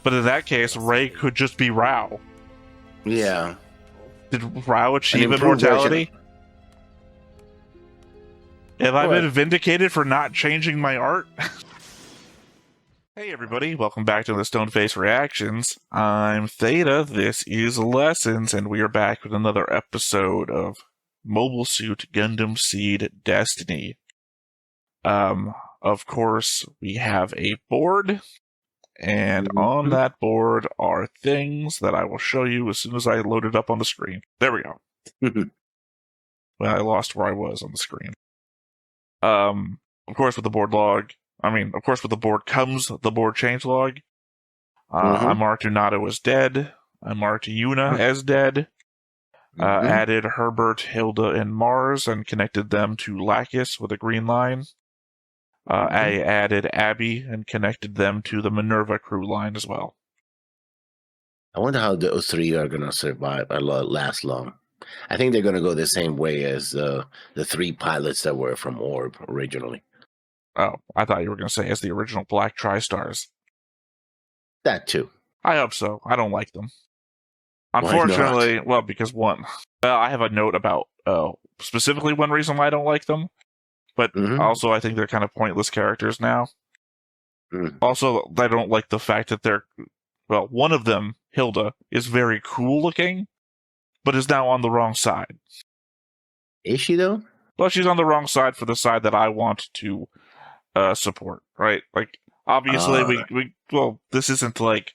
But in that case, Rey could just be Rao. Yeah. Did Rao achieve immortality? Have I been vindicated for not changing my art? Hey everybody, welcome back to the Stoneface Reactions. I'm Theta, this is Lessons, and we are back with another episode of Mobile Suit Gundam Seed Destiny. Of course, we have a board, and on that board are things that I will show you as soon as I load it up on the screen. There we go. Well, I lost where I was on the screen. Of course, with the board log, of course, with the board comes the board changelog. I marked Unato as dead. I marked Yuna as dead. Added Herbert, Hilda, and Mars and connected them to Lacus with a green line. I added Abby and connected them to the Minerva crew line as well. I wonder how those three are going to survive or last long. I think they're going to go the same way as the three pilots that were from Orb originally. Oh, I thought you were going to say as the original Black Tri-Stars. That too. I hope so. I don't like them. Unfortunately, well, because I have a note about specifically one reason why I don't like them, but also I think they're kind of pointless characters now. Also, I don't like the fact that one of them, Hilda, is very cool looking, but is now on the wrong side. Is she though? Well, she's on the wrong side for the side that I want to support, right? Like, obviously, this isn't like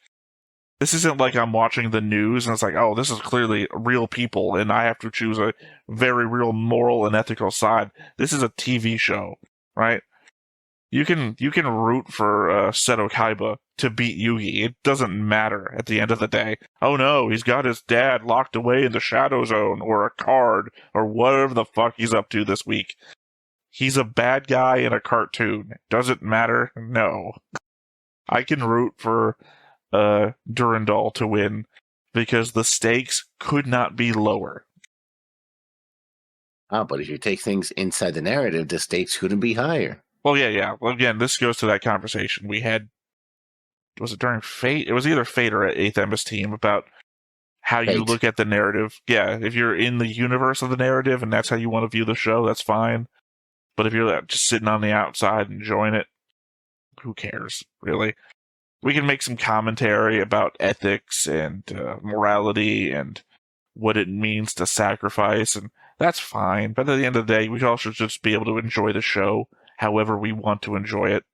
I'm watching the news and it's like, oh, this is clearly real people and I have to choose a very real moral and ethical side. This is a TV show, right? You can root for Seto Kaiba to beat Yugi. It doesn't matter at the end of the day. Oh no, he's got his dad locked away in the Shadow Zone or a card or whatever the fuck he's up to this week. He's a bad guy in a cartoon. Does it matter? No. I can root for Durandal to win because the stakes could not be lower. But if you take things inside the narrative, the stakes couldn't be higher. Well, yeah. Well, again, this goes to that conversation we had. Was it during Fate? It was either Fate or 8th MS Team about how you look at the narrative. Yeah, if you're in the universe of the narrative and that's how you want to view the show, that's fine. But if you're just sitting on the outside and enjoying it, who cares, really? We can make some commentary about ethics and morality and what it means to sacrifice, and that's fine. But at the end of the day, we all should just be able to enjoy the show however we want to enjoy it.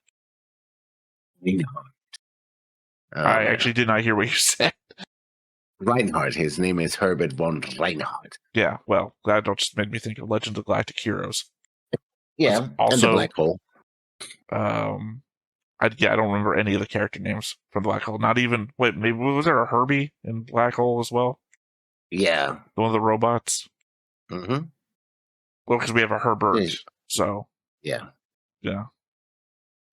I actually did not hear what you said. Reinhardt. His name is Herbert von Reinhardt. Yeah, well, that just made me think of Legend of Galactic Heroes. Yeah, also, and the Black Hole. I don't remember any of the character names from Black Hole. Not even... Wait, maybe was there a Herbie in Black Hole as well? Yeah. One of the robots? Well, because we have a Herbert, so... Yeah.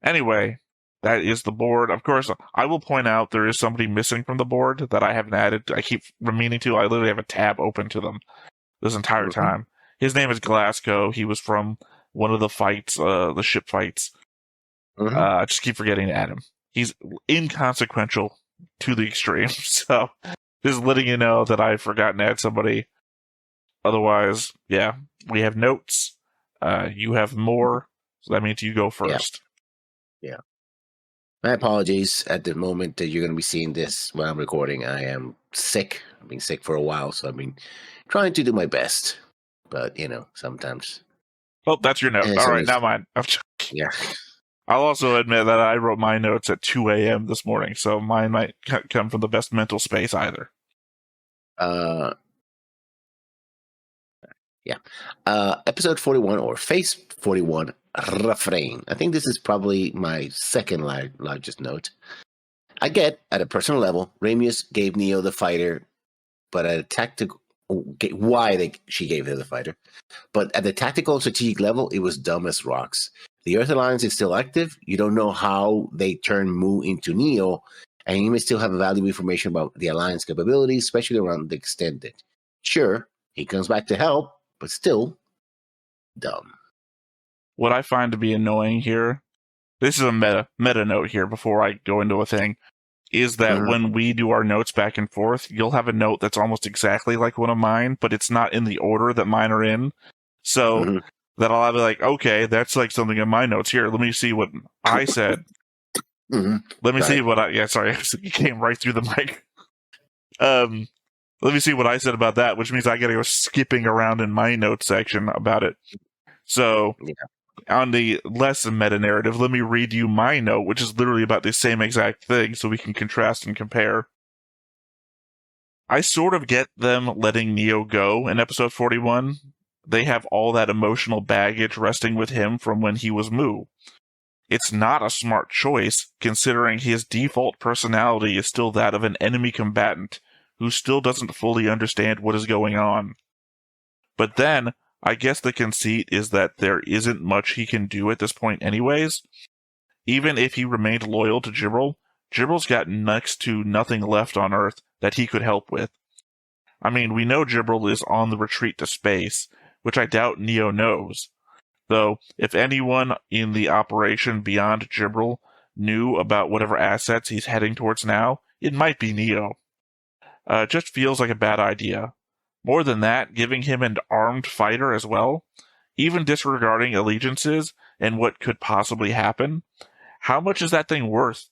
Anyway, that is the board. Of course, I will point out there is somebody missing from the board that I haven't added. I keep meaning to. I literally have a tab open to them this entire time. His name is Glasgow. He was from one of the fights, the ship fights. I just keep forgetting to add him. He's inconsequential to the extreme. So, just letting you know that I've forgotten to add somebody. Otherwise, yeah, we have notes. You have more. So that means you go first. Yeah. My apologies at the moment that you're going to be seeing this when I'm recording. I am sick. I've been sick for a while, so I've been trying to do my best. But, sometimes... Oh, that's your note. All right, now mine. I'm joking. Yeah. I'll also admit that I wrote my notes at 2 a.m. this morning, so mine might come from the best mental space either. Episode 41, or Phase 41, Refrain. I think this is probably my second largest note. I get, at a personal level, Ramius gave Neo the fighter, but at a tactical... she gave her the fighter. But at the tactical strategic level, it was dumb as rocks. The Earth Alliance is still active. You don't know how they turn Mu into Neo, and you may still have valuable information about the Alliance capabilities, especially around the extended. Sure, he comes back to help, but still dumb. What I find to be annoying here, this is a meta note here before I go into a thing, is that when we do our notes back and forth, you'll have a note that's almost exactly like one of mine, but it's not in the order that mine are in. So that I'll be like, okay, that's like something in my notes here. Let me see what I said. Let me see what I... Yeah, sorry. You came right through the mic. Let me see what I said about that, which means I got to go skipping around in my notes section about it. So, on the less meta-narrative, let me read you my note, which is literally about the same exact thing, so we can contrast and compare. I sort of get them letting Neo go in episode 41. They have all that emotional baggage resting with him from when he was Mu. It's not a smart choice, considering his default personality is still that of an enemy combatant who still doesn't fully understand what is going on. But then, I guess the conceit is that there isn't much he can do at this point anyways. Even if he remained loyal to Jibril, Jibril's got next to nothing left on Earth that he could help with. I mean, we know Jibril is on the retreat to space, which I doubt Neo knows. Though, if anyone in the operation beyond Jibril knew about whatever assets he's heading towards now, it might be Neo. Just feels like a bad idea. More than that, giving him an armed fighter as well, even disregarding allegiances and what could possibly happen, how much is that thing worth?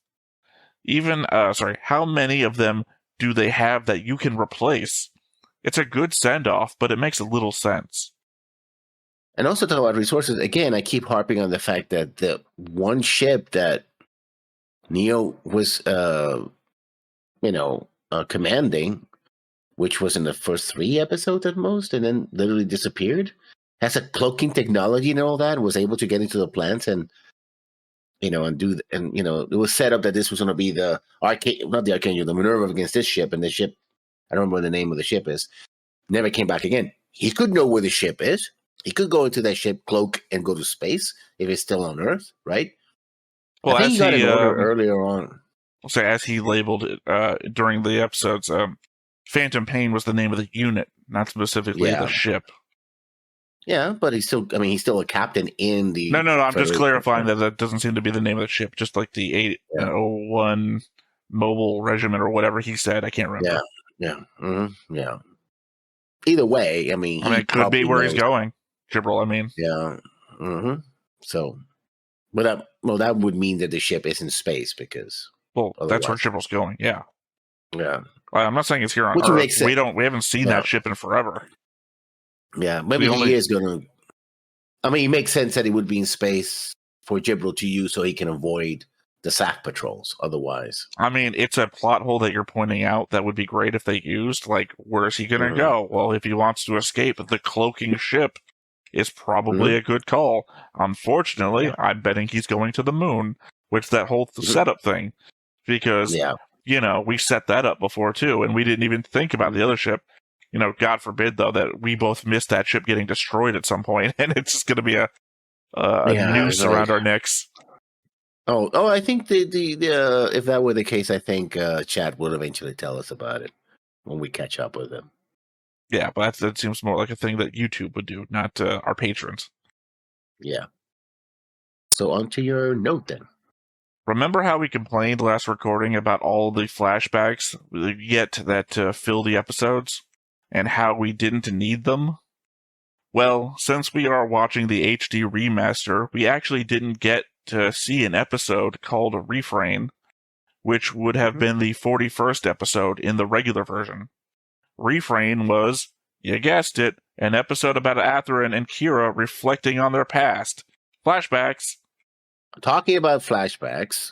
How many of them do they have that you can replace? It's a good send-off, but it makes a little sense. And also talk about resources. Again, I keep harping on the fact that the one ship that Neo was, commanding, which was in the first 3 episodes at most, and then literally disappeared, has a cloaking technology and all that, was able to get into the plants and, it was set up that this was going to be the the Minerva against this ship, and the ship, I don't remember what the name of the ship is, never came back again. He could know where the ship is. He could go into that ship, cloak, and go to space if it's still on Earth, right? Well, I think he got an order earlier on. So as he labeled it during the episodes, Phantom Pain was the name of the unit, not specifically the ship. Yeah, but he's still a captain in the... No, I'm just clarifying that doesn't seem to be the name of the ship, just like the 801 Mobile Regiment or whatever he said. I can't remember. Yeah. Either way, it could be where he's going. Jibril, Yeah. So, but that would mean that the ship is in space because... Well, that's where Jibril's going, yeah. Yeah. I'm not saying it's here on Earth. We haven't seen that ship in forever. Yeah, maybe he is going to... it makes sense that he would be in space for Jibril to use so he can avoid the SAC patrols otherwise. It's a plot hole that you're pointing out that would be great if they used. Like, where is he going to go? Well, if he wants to escape, the cloaking ship is probably a good call. Unfortunately, I'm betting he's going to the moon, which that whole setup thing. Because, we set that up before, too, and we didn't even think about the other ship. God forbid, though, that we both missed that ship getting destroyed at some point, and it's just going to be a noose around our necks. Oh! I think the if that were the case, I think Chad will eventually tell us about it when we catch up with him. Yeah, but that seems more like a thing that YouTube would do, not our patrons. Yeah. So on to your note then. Remember how we complained last recording about all the flashbacks yet that fill the episodes, and how we didn't need them? Well, since we are watching the HD remaster, we actually didn't get to see an episode called Refrain, which would have been the 41st episode in the regular version. Refrain was, you guessed it, an episode about Athrun and Kira reflecting on their past. Flashbacks. Talking about flashbacks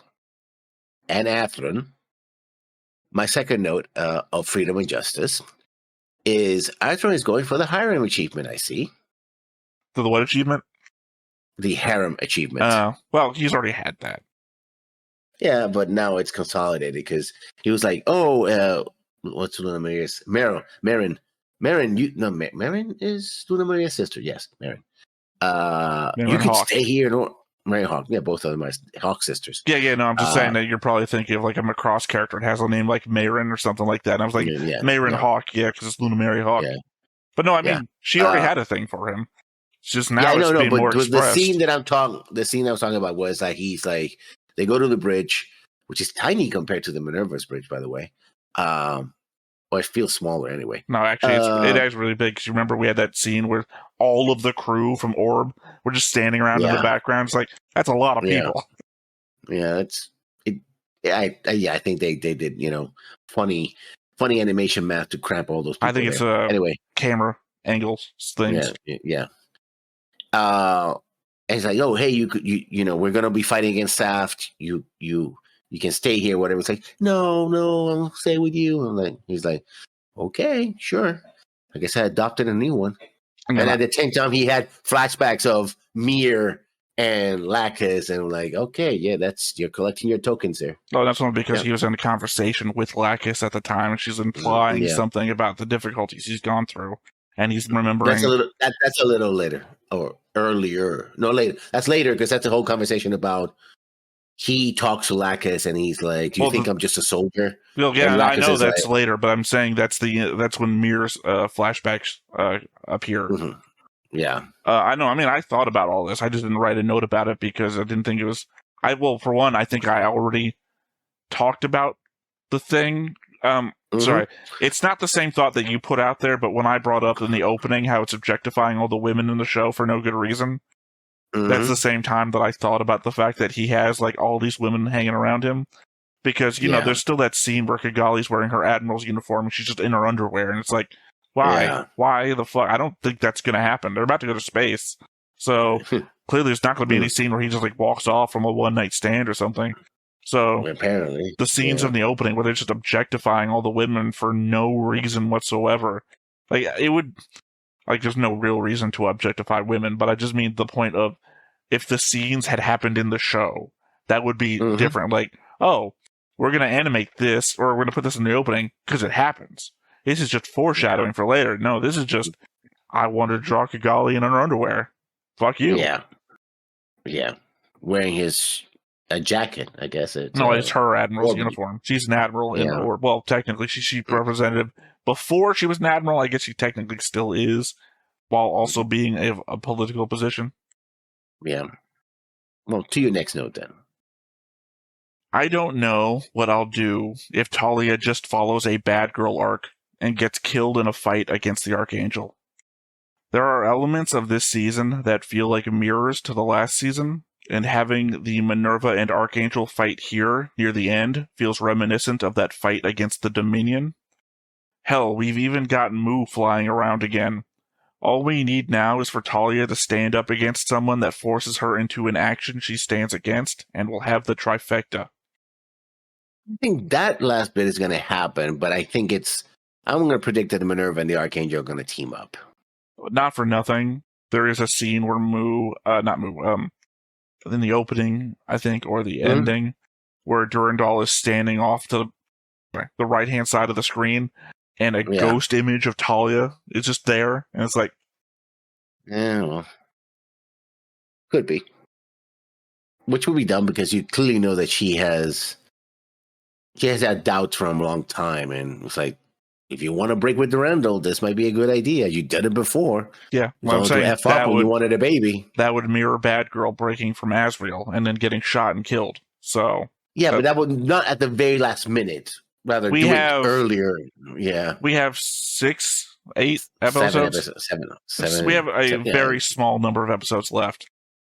and Athrun, my second note of Freedom and Justice is Athrun is going for the harem achievement, I see. For the what achievement? The harem achievement. Well, he's already had that. Yeah, but now it's consolidated because he was like, what's Luna Maria's? Marin. Marin is Luna Maria's sister. Yes, Marin. You can stay here. Marin Hawk. Yeah, both of them are Hawk sisters. Yeah. No, I'm just saying that you're probably thinking of like a Macross character that has a name like Marin or something like that. And I was like, Marin Hawk, because it's Luna Mary Hawk. Yeah. But no, she already had a thing for him. It's just now it's being more expressed. The scene I was talking about was like he's like they go to the bridge. which is tiny compared to the Minerva's bridge, by the way. Well, it feels smaller anyway. No, actually, it is really big. Because you remember we had that scene where all of the crew from Orb were just standing around in the background. It's like, that's a lot of people. Yeah, I think they did, funny animation math to cramp all those people. I think it's anyway, camera angles things. Yeah. And it's like, oh, hey, you know, we're gonna be fighting against zaft. You can stay here, whatever. It's like, no, I'll stay with you. He's like, okay, sure. I guess I adopted a new one. And at the same time, he had flashbacks of Mir and Lacus, and I'm like, okay, yeah, you're collecting your tokens there. Oh, that's only because he was in a conversation with Lacus at the time, and she's implying something about the difficulties he's gone through, and he's remembering. That's a little later or earlier. No, later. That's later because that's a whole conversation about. He talks to Lacus and he's like, "Do you think I'm just a soldier?" Well, yeah, I know that's later, but I'm saying that's when Mir's flashbacks appear. Mm-hmm. Yeah, I know. I mean, I thought about all this. I just didn't write a note about it because I didn't think it was. For one, I think I already talked about the thing. Sorry, it's not the same thought that you put out there, but when I brought up in the opening how it's objectifying all the women in the show for no good reason. That's the same time that I thought about the fact that he has like all these women hanging around him, because you know there's still that scene where Kigali's wearing her admiral's uniform and she's just in her underwear, and it's like, why the fuck? I don't think that's gonna happen. They're about to go to space, so clearly there's not gonna be any scene where he just like walks off from a one night stand or something. So apparently the scenes in the opening where they're just objectifying all the women for no reason whatsoever, like it would. Like, there's no real reason to objectify women, but I just mean the point of if the scenes had happened in the show, that would be different. Like, oh, we're going to animate this, or we're going to put this in the opening because it happens. This is just foreshadowing for later. No, this is just, I want to draw Kigali in her underwear. Fuck you. Yeah. Wearing a jacket, I guess. It's her admiral's uniform. She's an admiral well, technically, she's representative. Before she was an admiral, I guess she technically still is, while also being a political position. Yeah. Well, to your next note, then. I don't know what I'll do if Talia just follows a bad girl arc and gets killed in a fight against the Archangel. There are elements of this season that feel like mirrors to the last season, and having the Minerva and Archangel fight here near the end feels reminiscent of that fight against the Dominion. Hell, we've even got Mu flying around again. All we need now is for Talia to stand up against someone that forces her into an action she stands against, and we'll have the trifecta. I think that last bit is going to happen, but I think I'm going to predict that the Minerva and the Archangel are going to team up. Not for nothing. There is a scene where in the opening, I think, or the ending, where Durandal is standing off to the right-hand side of the screen, and a ghost image of Talia is just there, and it's like... Yeah, well... Could be. Which would be dumb, because you clearly know that she has had doubts from a long time, and it's like, if you want to break with Durandal, this might be a good idea. You did it before. Yeah, well, I'm saying F up when you wanted a baby. That would mirror Bad Girl breaking from Asriel and then getting shot and killed. So yeah, but that would not at the very last minute. Rather, do it earlier. Yeah, we have 6, 8 episodes. Seven. We have a very small number of episodes left.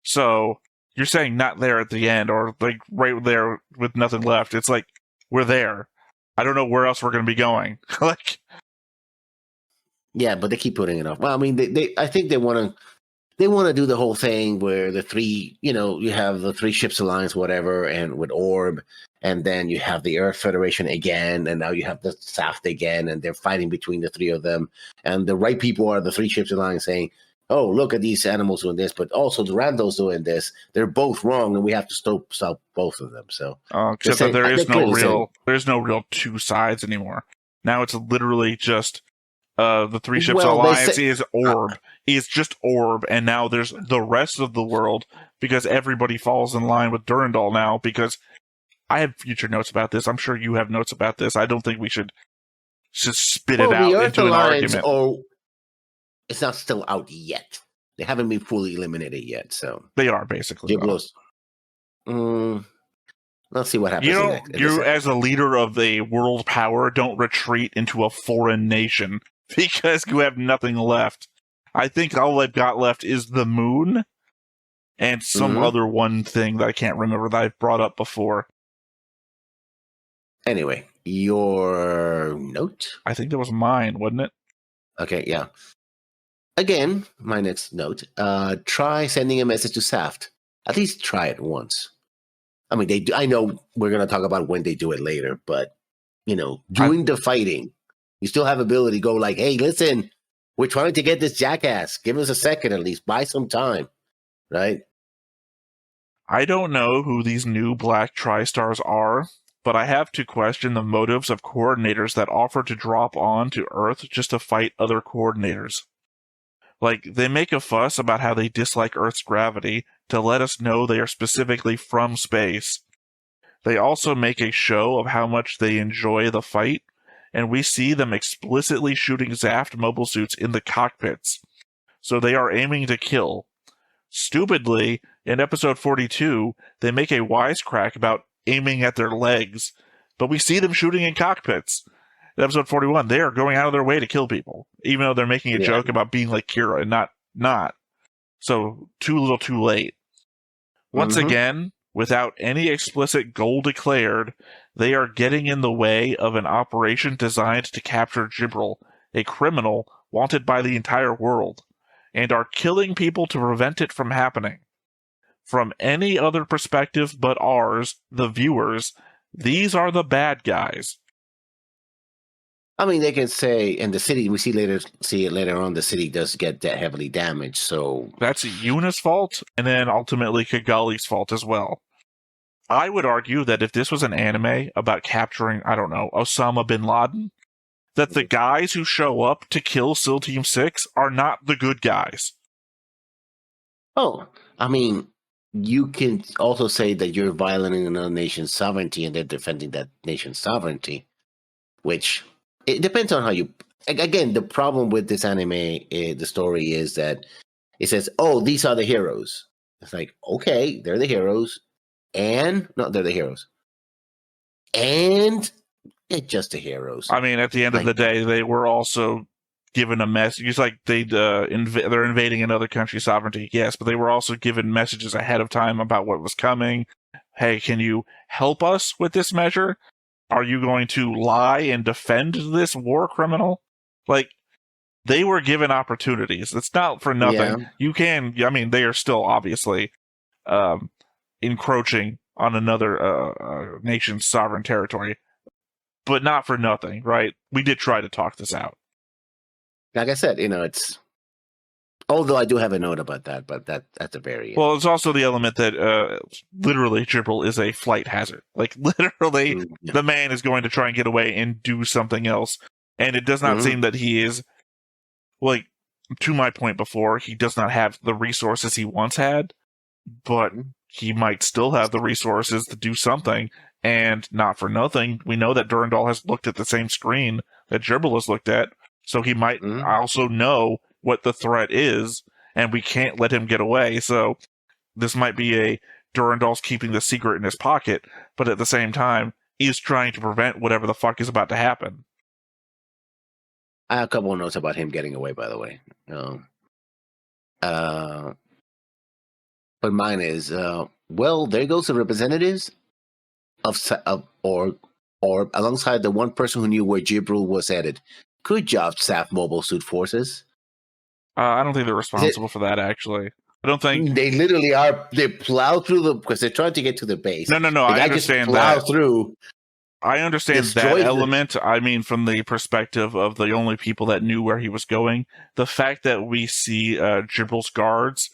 So you're saying not there at the end, or like right there with nothing left. It's like we're there. I don't know where else we're going to be going. Like, yeah, but they keep putting it off. Well, I mean, I think they want to do the whole thing where the three, you have the three ships alliance, whatever, and with Orb, and then you have the Earth Federation again, and now you have the zaft again, and they're fighting between the three of them, and the right people are the three ships alliance saying, "Oh, look at these animals doing this, but also the Randall's doing this. They're both wrong, and we have to stop both of them." So, except that there's no real two sides anymore. Now it's literally just the three ships alliance is Orb, is just Orb, and now there's the rest of the world because everybody falls in line with Durandal now. Because I have future notes about this. I'm sure you have notes about this. I don't think we should just spit it out into an argument. It's not still out yet. They haven't been fully eliminated yet, so they are basically. Let's see what happens. You as a leader of a world power, don't retreat into a foreign nation because you have nothing left. I think all they've got left is the moon and some other one thing that I can't remember that I've brought up before. Anyway, your note? I think that was mine, wasn't it? Okay, yeah. Again, my next note. Try sending a message to zaft. At least try it once. I mean, they do, I know we're going to talk about when they do it later, but, during the fighting, you still have ability to go like, hey, listen, we're trying to get this jackass. Give us a second at least. Buy some time, right? I don't know who these new Black Tri-Stars are, but I have to question the motives of coordinators that offer to drop on to Earth just to fight other coordinators. Like, they make a fuss about how they dislike Earth's gravity to let us know they are specifically from space. They also make a show of how much they enjoy the fight, and we see them explicitly shooting zaft mobile suits in the cockpits. So they are aiming to kill. Stupidly, in episode 42, they make a wisecrack about aiming at their legs, but we see them shooting in cockpits. In episode 41, they are going out of their way to kill people, even though they're making a joke about being like Kira and not. So, too little too late. Once again, without any explicit goal declared, they are getting in the way of an operation designed to capture Jibril, a criminal wanted by the entire world, and are killing people to prevent it from happening. From any other perspective but ours, the viewers, these are the bad guys. I mean, they can say, and the city, we see it later on, the city does get that heavily damaged, so... That's Yuna's fault, and then ultimately Kigali's fault as well. I would argue that if this was an anime about capturing, I don't know, Osama bin Laden, that the guys who show up to kill SEAL Team 6 are not the good guys. Oh, I mean, you can also say that you're violating another nation's sovereignty and they're defending that nation's sovereignty, which... It depends on how you... Again, the problem with this anime, the story is that it says, oh, these are the heroes. It's like, okay, they're the heroes. And... No, they're the heroes. And they're just the heroes. I mean, at the end of the day, they were also given a message. It's like they're invading another country's sovereignty, yes, but they were also given messages ahead of time about what was coming. Hey, can you help us with this measure? Are you going to lie and defend this war criminal? Like, they were given opportunities. It's not for nothing. Yeah. They are still obviously encroaching on another nation's sovereign territory, but not for nothing, right? We did try to talk this out. Like I said, it's... Although I do have a note about that, but that at the very end. Well, it's also the element that literally Jibril is a flight hazard. Like, literally, the man is going to try and get away and do something else. And it does not seem that he is, like, to my point before, he does not have the resources he once had, but he might still have the resources to do something. And not for nothing, we know that Durandal has looked at the same screen that Jibril has looked at, so he might also know what the threat is, and we can't let him get away. So this might be a Durandal's keeping the secret in his pocket, but at the same time, he's trying to prevent whatever the fuck is about to happen. I have a couple of notes about him getting away, by the way. But mine is, well, there goes the representatives of alongside the one person who knew where Jibril was headed. Good job, zaft Mobile Suit Forces. I don't think they're responsible for that, actually. I don't think... They literally are. They plow through because they're trying to get to the base. No, I understand that. Through. I understand that element. I mean, from the perspective of the only people that knew where he was going, the fact that we see Jibril's guards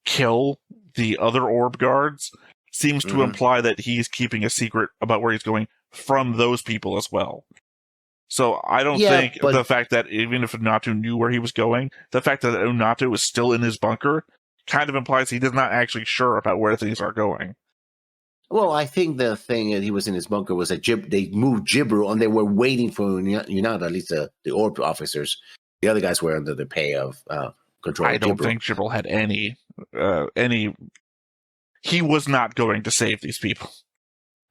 kill the other orb guards seems to imply that he's keeping a secret about where he's going from those people as well. So I don't think the fact that even if Unatu knew where he was going, the fact that Unatu is still in his bunker kind of implies he's not actually sure about where things are going. Well, I think the thing that he was in his bunker was that they moved Jibril and they were waiting for Unatu, at least the orb officers. The other guys were under the pay of control. I don't think Jibril had any. He was not going to save these people.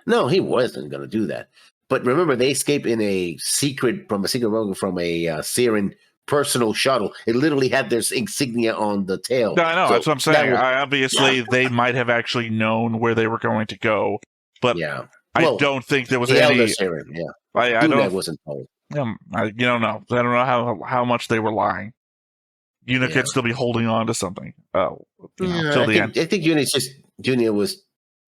No, he wasn't going to do that. But remember, they escaped in a secret bunker from a Syrian personal shuttle. It literally had their insignia on the tail. No, I know. So that's what I'm saying. that was- They might have actually known where they were going to go, but Yeah. I Well, don't think there was the any. elder Syrian, yeah. I Dunag don't. wasn't told. I don't know. I don't know how much they were lying. Una could still be holding on to something. Till the end. I think Junior was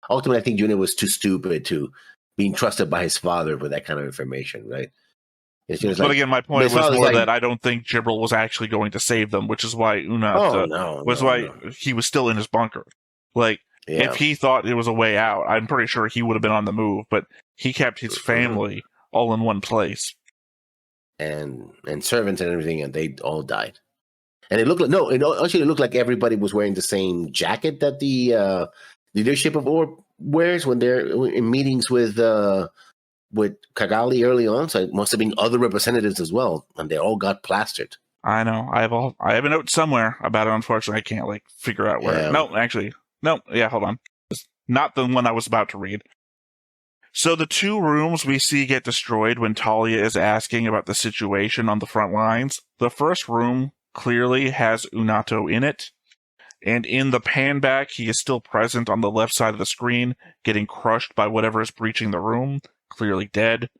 ultimately. I think Junior was too stupid to being trusted by his father with that kind of information, right? But again, my point was more that I don't think Jibril was actually going to save them, which is why he was still in his bunker. Like, if he thought it was a way out, I'm pretty sure he would have been on the move, but he kept his family all in one place. And servants and everything, and they all died. And it looked like everybody was wearing the same jacket that the leadership of Orb wears when they're in meetings with Kigali early on. So it must have been other representatives as well, and they all got plastered. I know. I have a note somewhere about it. Unfortunately, I can't figure out where. Yeah. Hold on. It's not the one I was about to read. So the two rooms we see get destroyed when Talia is asking about the situation on the front lines. The first room clearly has Unato in it, and in the pan back, he is still present on the left side of the screen, getting crushed by whatever is breaching the room, clearly dead.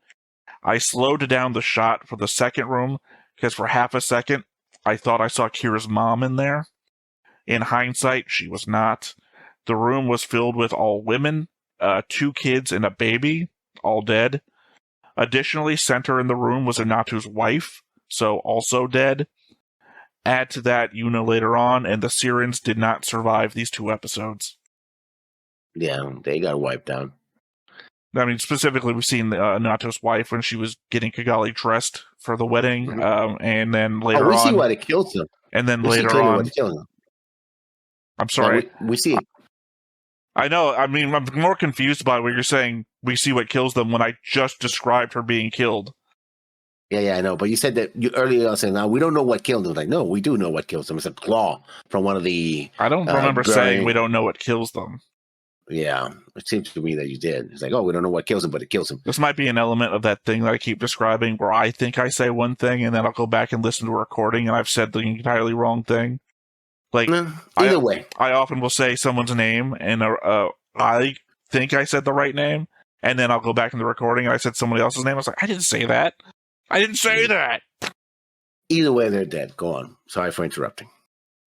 I slowed down the shot for the second room, because for half a second, I thought I saw Kira's mom in there. In hindsight, she was not. The room was filled with all women, 2 kids and a baby, all dead. Additionally, center in the room was Unato's wife, so also dead. Add to that Una later on, and the Sirens did not survive these 2 episodes. Yeah, they got wiped out. I mean, specifically, we've seen Unato's wife when she was getting Kigali dressed for the wedding, and then later on... we see why it kills them. And then later on... I'm sorry. No, we see... I know, I mean, I'm more confused by what you're saying, we see what kills them, when I just described her being killed. Yeah, I know. But you said that earlier on saying, now we don't know what killed them. Like, no, we do know what kills them. It's a claw from one of the... I don't remember saying we don't know what kills them. Yeah, it seems to me that you did. It's like, we don't know what kills them, but it kills them. This might be an element of that thing that I keep describing where I think I say one thing and then I'll go back and listen to a recording and I've said the entirely wrong thing. Either way. I often will say someone's name and I think I said the right name, and then I'll go back in the recording and I said somebody else's name. I was like, I didn't say that. I didn't say that. Either way, they're dead. Go on. Sorry for interrupting.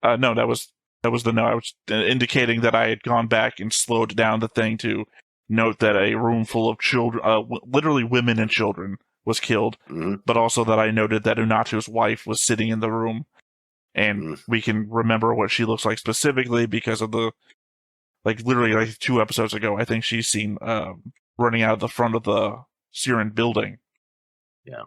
No, that was the no. I was indicating that I had gone back and slowed down the thing to note that a room full of children, literally women and children, was killed, but also that I noted that Unato's wife was sitting in the room, and we can remember what she looks like specifically because of the, literally 2 episodes ago, I think she's seen running out of the front of the Syrian building. Yeah.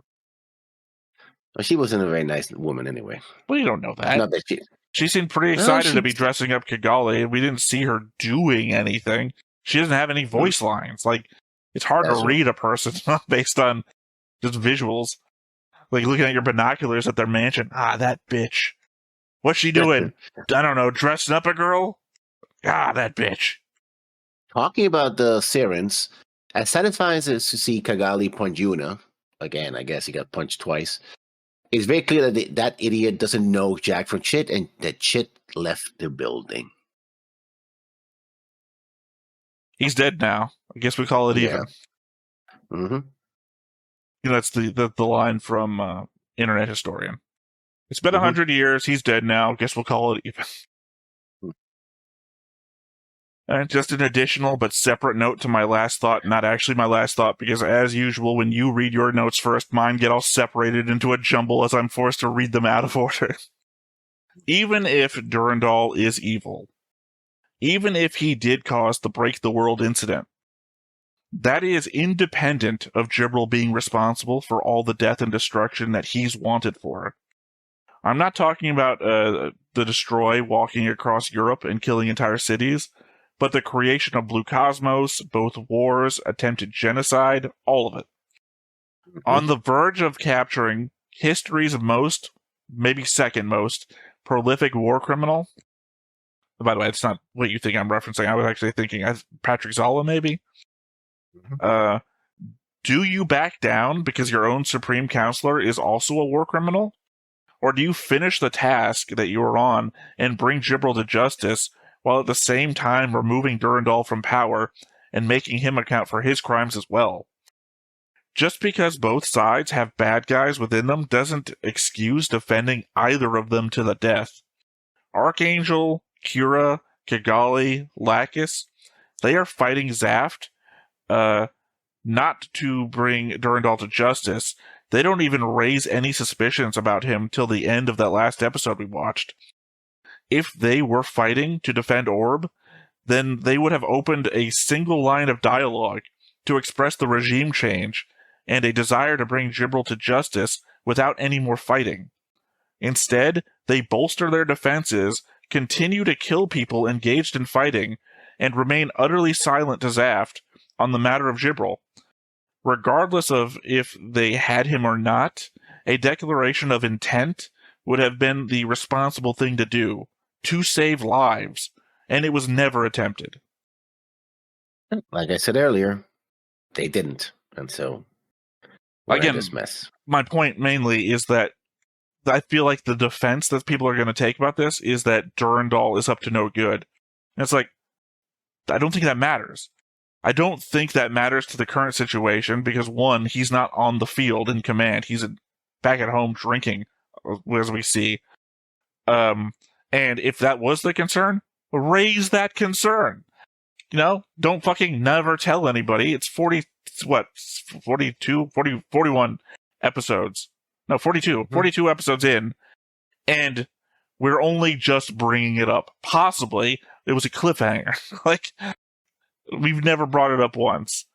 Well, she wasn't a very nice woman anyway. Well, you don't know that. Not that she seemed pretty excited to be dressing up Kigali. We didn't see her doing anything. She doesn't have any voice lines. It's hard to read a person based on just visuals. Looking at your binoculars at their mansion. That bitch. What's she doing? I don't know, dressing up a girl? That bitch. Talking about the Sirens, as satisfying as to see Kigali punch Una, again, I guess he got punched twice, it's very clear that that idiot doesn't know Jack from Chit, and that Chit left the building. He's dead now. I guess we call it even. That's the line from Internet Historian. It's been 100 years. He's dead now. Guess we'll call it even. And just an additional but separate note to my last thought. Not actually my last thought, because as usual, when you read your notes first, mine get all separated into a jumble as I'm forced to read them out of order. Even if Durandal is evil, even if he did cause the Break the World incident, that is independent of Jibril being responsible for all the death and destruction that he's wanted for it. I'm not talking about the Destroy walking across Europe and killing entire cities, but the creation of Blue Cosmos, both wars, attempted genocide, all of it. On the verge of capturing history's most, maybe second most, prolific war criminal. By the way, it's not what you think I'm referencing. I was actually thinking Patrick Zala, maybe? Uh, do you back down because your own Supreme Counselor is also a war criminal? Or do you finish the task that you are on and bring Jibril to justice while at the same time removing Durandal from power and making him account for his crimes as well? Just because both sides have bad guys within them doesn't excuse defending either of them to the death. Archangel, Kira, Kigali, Lacus, they are fighting Zaft, not to bring Durandal to justice. They don't even raise any suspicions about him till the end of that last episode we watched. If they were fighting to defend Orb, then they would have opened a single line of dialogue to express the regime change and a desire to bring Jibril to justice without any more fighting. Instead, they bolster their defenses, continue to kill people engaged in fighting, and remain utterly silent to Zaft on the matter of Jibril. Regardless of if they had him or not, a declaration of intent would have been the responsible thing to do, to save lives, and it was never attempted. Like I said earlier, they didn't, and so again, this mess. My point mainly is that I feel like the defense that people are going to take about this is that Durandal is up to no good. And it's like, I don't think that matters. I don't think that matters to the current situation because, one, he's not on the field in command. He's back at home drinking, as we see. And if that was the concern, raise that concern. You know, don't fucking never tell anybody. It's 41 episodes. No, 42. 42 episodes in, and we're only just bringing it up. Possibly, it was a cliffhanger. Like, we've never brought it up once.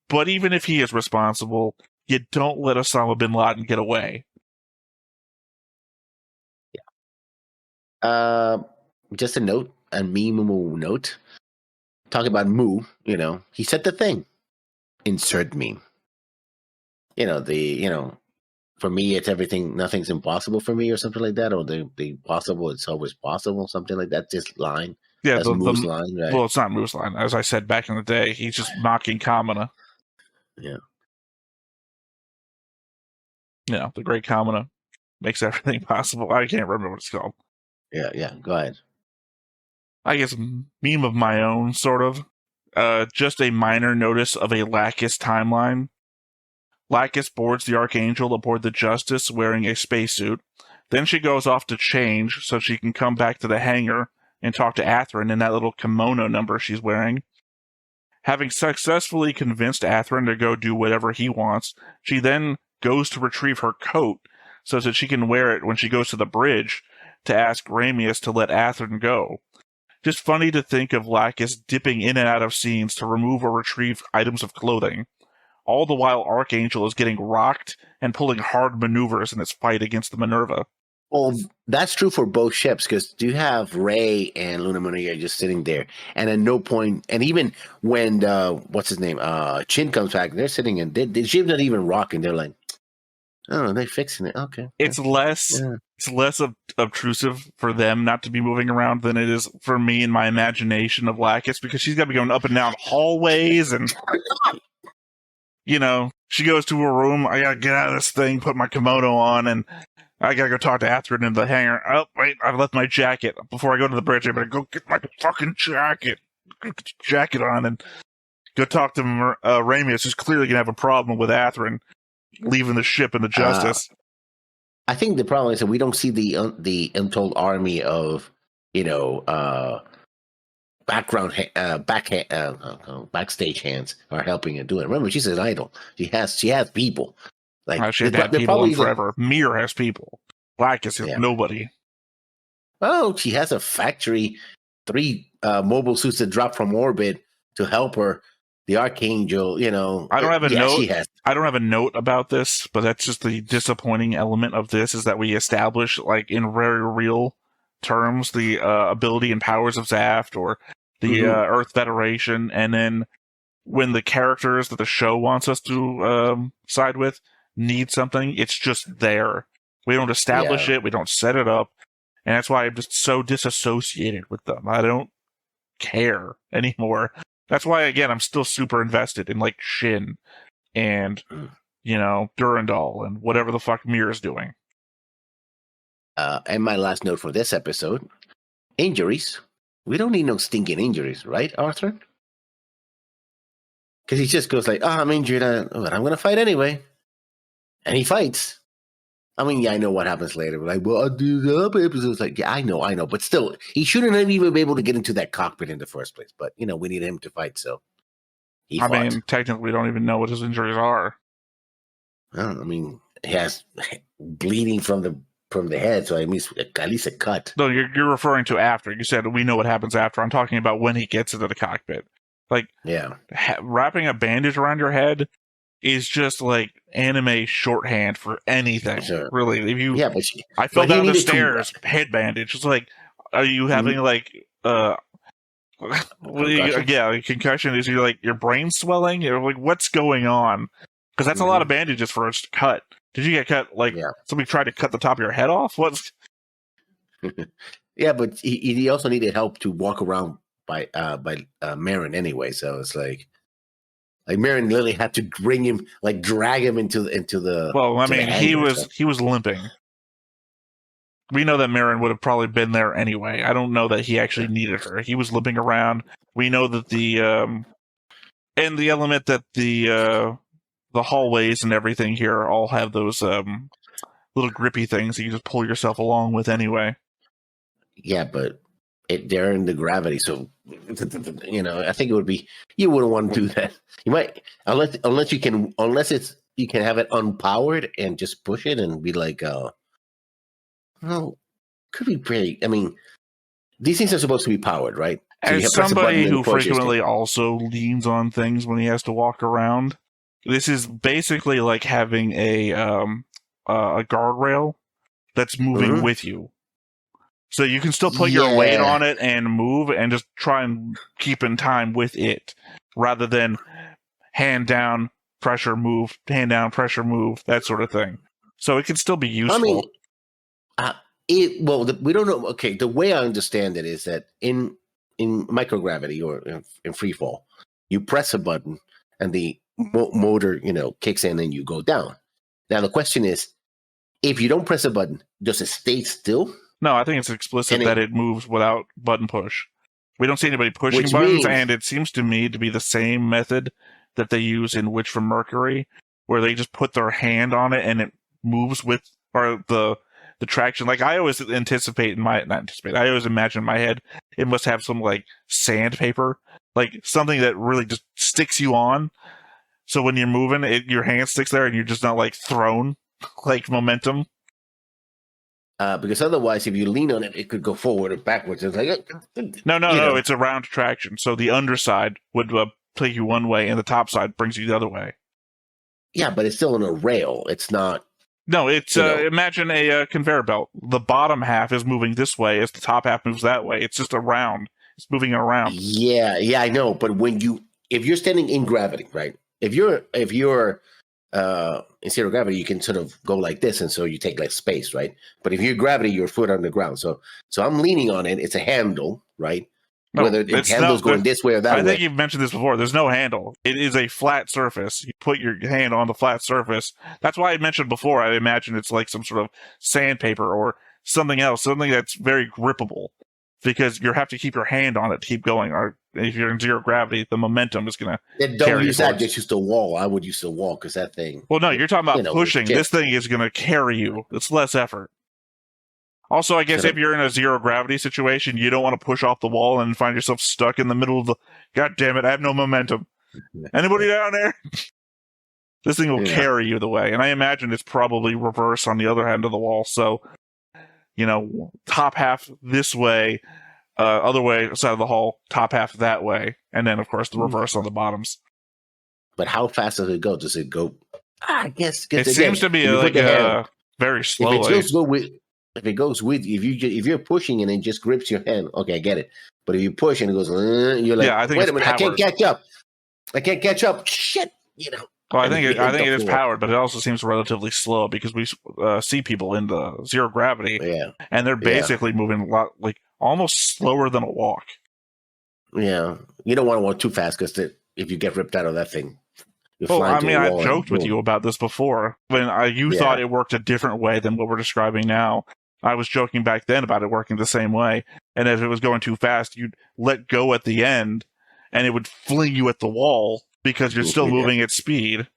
But even if he is responsible, you don't let Osama bin Laden get away. Yeah. Just a note, a meme note. Talking about Moo, he said the thing. Insert meme. For me, it's everything, nothing's impossible for me or something like that. Or the possible, it's always possible, something like that. This line. Yeah, that's Moo's line, right? Well, it's not Moo's line. As I said back in the day, he's just mocking Kamina. Yeah. Yeah, the great Kamina makes everything possible. I can't remember what it's called. Yeah, go ahead. I guess meme of my own, sort of. Just a minor notice of a Lacus timeline. Lacus boards the Archangel aboard the Justice wearing a spacesuit. Then she goes off to change so she can come back to the hangar and talk to Athrun in that little kimono number she's wearing. Having successfully convinced Athrun to go do whatever he wants, she then goes to retrieve her coat so that she can wear it when she goes to the bridge to ask Ramius to let Athrun go. Just funny to think of Lacus dipping in and out of scenes to remove or retrieve items of clothing. All the while Archangel is getting rocked and pulling hard maneuvers in its fight against the Minerva. Well, that's true for both ships, because you have Ray and Luna Maria just sitting there, and at no point, and even when what's his name, Chin comes back, they're sitting and the ship's not even rocking. They're like, oh, they're fixing it. Okay, it's less obtrusive for them not to be moving around than it is for me in my imagination of Lacus, because she's got to be going up and down hallways and. She goes to her room. I gotta get out of this thing, put my kimono on, and I gotta go talk to Athrun in the hangar. Oh, wait, I've left my jacket. Before I go to the bridge, I better go get my fucking jacket. Get the jacket on and go talk to Ramius, who's clearly gonna have a problem with Athrun leaving the ship in the Justice. I think the problem is that we don't see the untold army of, backstage hands are helping her do it. Remember, she's an idol. She has people. Like she had people forever. Mir has people. Lacus is nobody. Oh, she has a factory, 3 mobile suits that drop from orbit to help her. The Archangel, I don't have a note. I don't have a note about this, but that's just the disappointing element of this is that we establish, like in very real terms, the ability and powers of Zaft or the Earth Federation, and then when the characters that the show wants us to side with need something, it's just there. We don't establish it, we don't set it up, and that's why I'm just so disassociated with them. I don't care anymore. That's why, again, I'm still super invested in, like, Shin and, Durandal and whatever the fuck Mir's doing. And my last note for this episode, injuries. We don't need no stinking injuries, right, Arthur? Because he just goes like, I'm injured, but I'm going to fight anyway. And he fights. I mean, yeah, I know what happens later. We're like, well, I'll do the other episodes. Like, yeah, I know. But still, he shouldn't have even been able to get into that cockpit in the first place. But, we need him to fight, so he fought. I mean, technically, we don't even know what his injuries are. I mean, he has bleeding from the head, so I mean, at least a cut. No, you're referring to after. You said we know what happens after. I'm talking about when he gets into the cockpit. Like, yeah, wrapping a bandage around your head is just like anime shorthand for anything. Sure. Really. If you, yeah, I fell down the stairs, head bandage. It's like, are you having like concussion? Is your brain swelling? You're like, what's going on? Because that's a lot of bandages for us to cut. Did you get cut? Like somebody tried to cut the top of your head off? What's? Yeah, but he also needed help to walk around by Marin anyway. So it's like Marin literally had to bring him, like drag him into the. Well, I mean, he was limping. We know that Marin would have probably been there anyway. I don't know that he actually needed her. He was limping around. We know that and the element that the hallways and everything here all have those little grippy things that you just pull yourself along with anyway. Yeah, but they're in the gravity, so I think it would be, you wouldn't want to do that. You might, unless you can have it unpowered and just push it and be like, could be pretty. I mean, these things are supposed to be powered, right? So as somebody who frequently also leans on things when he has to walk around, this is basically like having a guardrail that's moving with you. So you can still put your weight on it and move and just try and keep in time with it, rather than hand down, pressure, move, hand down, pressure, move, that sort of thing. So it can still be useful. I mean, we don't know. Okay, the way I understand it is that in microgravity or in free fall, you press a button and the motor, kicks in and you go down. Now the question is, if you don't press a button, does it stay still? No, I think it's explicit that it moves without button push. We don't see anybody pushing buttons, and it seems to me to be the same method that they use in Witch from Mercury, where they just put their hand on it and it moves with the traction. Like I always I always imagine in my head it must have some like sandpaper, like something that really just sticks you on. So when you're moving, your hand sticks there and you're just not like thrown like momentum. Because otherwise, if you lean on it, it could go forward or backwards. It's like no. It's a round traction. So the underside would take you one way, and the top side brings you the other way. Yeah, but it's still on a rail. It's not. No, it's imagine a conveyor belt. The bottom half is moving this way as the top half moves that way. It's just around. It's moving around. Yeah, I know. But if you're standing in gravity, right? If you're in zero gravity, you can sort of go like this, and so you take less space, right? But if you're gravity, your foot on the ground. So I'm leaning on it. It's a handle, right? No, whether the handle's going this way or that way. I think you've mentioned this before. There's no handle. It is a flat surface. You put your hand on the flat surface. That's why I mentioned before, I imagine it's like some sort of sandpaper or something else, something that's very grippable, because you have to keep your hand on it to keep going. Or if you're in zero gravity, the momentum is going to don't use that. Just use the wall. I would use the wall because that thing. Well, no, you're talking about pushing. This thing is going to carry you. It's less effort. Also, I guess if you're in a zero gravity situation, you don't want to push off the wall and find yourself stuck in the middle of the. God damn it! I have no momentum. Anybody down there? This thing will carry you the way, and I imagine it's probably reverse on the other end of the wall. So, top half this way, other way side of the hall, top half that way, and then of course the reverse on the bottoms. But how fast does it go? Does it go? I guess it seems to be very slowly. If it goes with you, if you're pushing and it just grips your hand, okay, I get it. But if you push and it goes, you're like, I think wait a minute, I can't catch up. Shit, Well, I think it is powered, but it also seems relatively slow because we see people in the zero gravity, and they're basically moving a lot, like almost slower than a walk. Yeah, you don't want to walk too fast because if you get ripped out of that thing, you Well, fly I into mean, a I wall. joked with you about this before. When you Yeah. thought it worked a different way than what we're describing now. I was joking back then about it working the same way. And if it was going too fast, you'd let go at the end, and it would fling you at the wall because you're still moving at speed.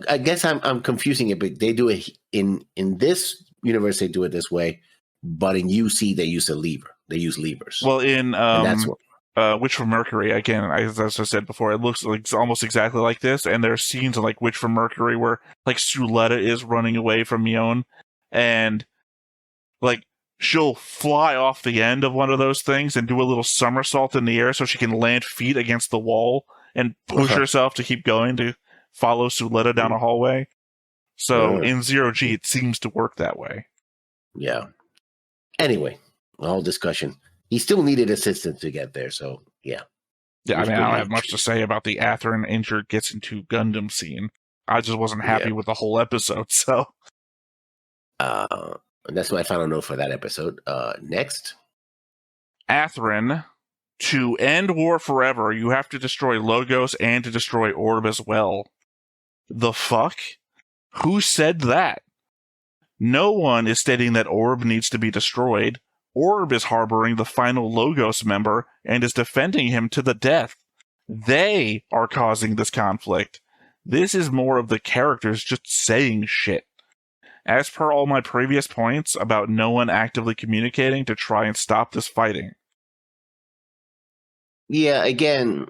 I guess I'm confusing it, but they do it in this universe. They do it this way, but in UC they use a lever. They use levers. Well, in and that's what. Witch from Mercury, again, as I said before, it looks like almost exactly like this. And there's scenes of like Witch from Mercury where like Suletta is running away from Mion, and like she'll fly off the end of one of those things and do a little somersault in the air so she can land feet against the wall and push herself to keep going to follow Suletta down a hallway. So in Zero G, it seems to work that way. Yeah. Anyway, all discussion. He still needed assistance to get there, so yeah. Yeah, I mean, I don't have much to say about the Atherin injured gets into Gundam scene. I just wasn't happy with the whole episode, so. That's my final note for that episode. Next. Atherin, to end war forever, you have to destroy Logos and to destroy Orb as well. The fuck? Who said that? No one is stating that Orb needs to be destroyed. Orb is harboring the final Logos member and is defending him to the death. They are causing this conflict. This is more of the characters just saying shit. As per all my previous points about no one actively communicating to try and stop this fighting. Yeah, again,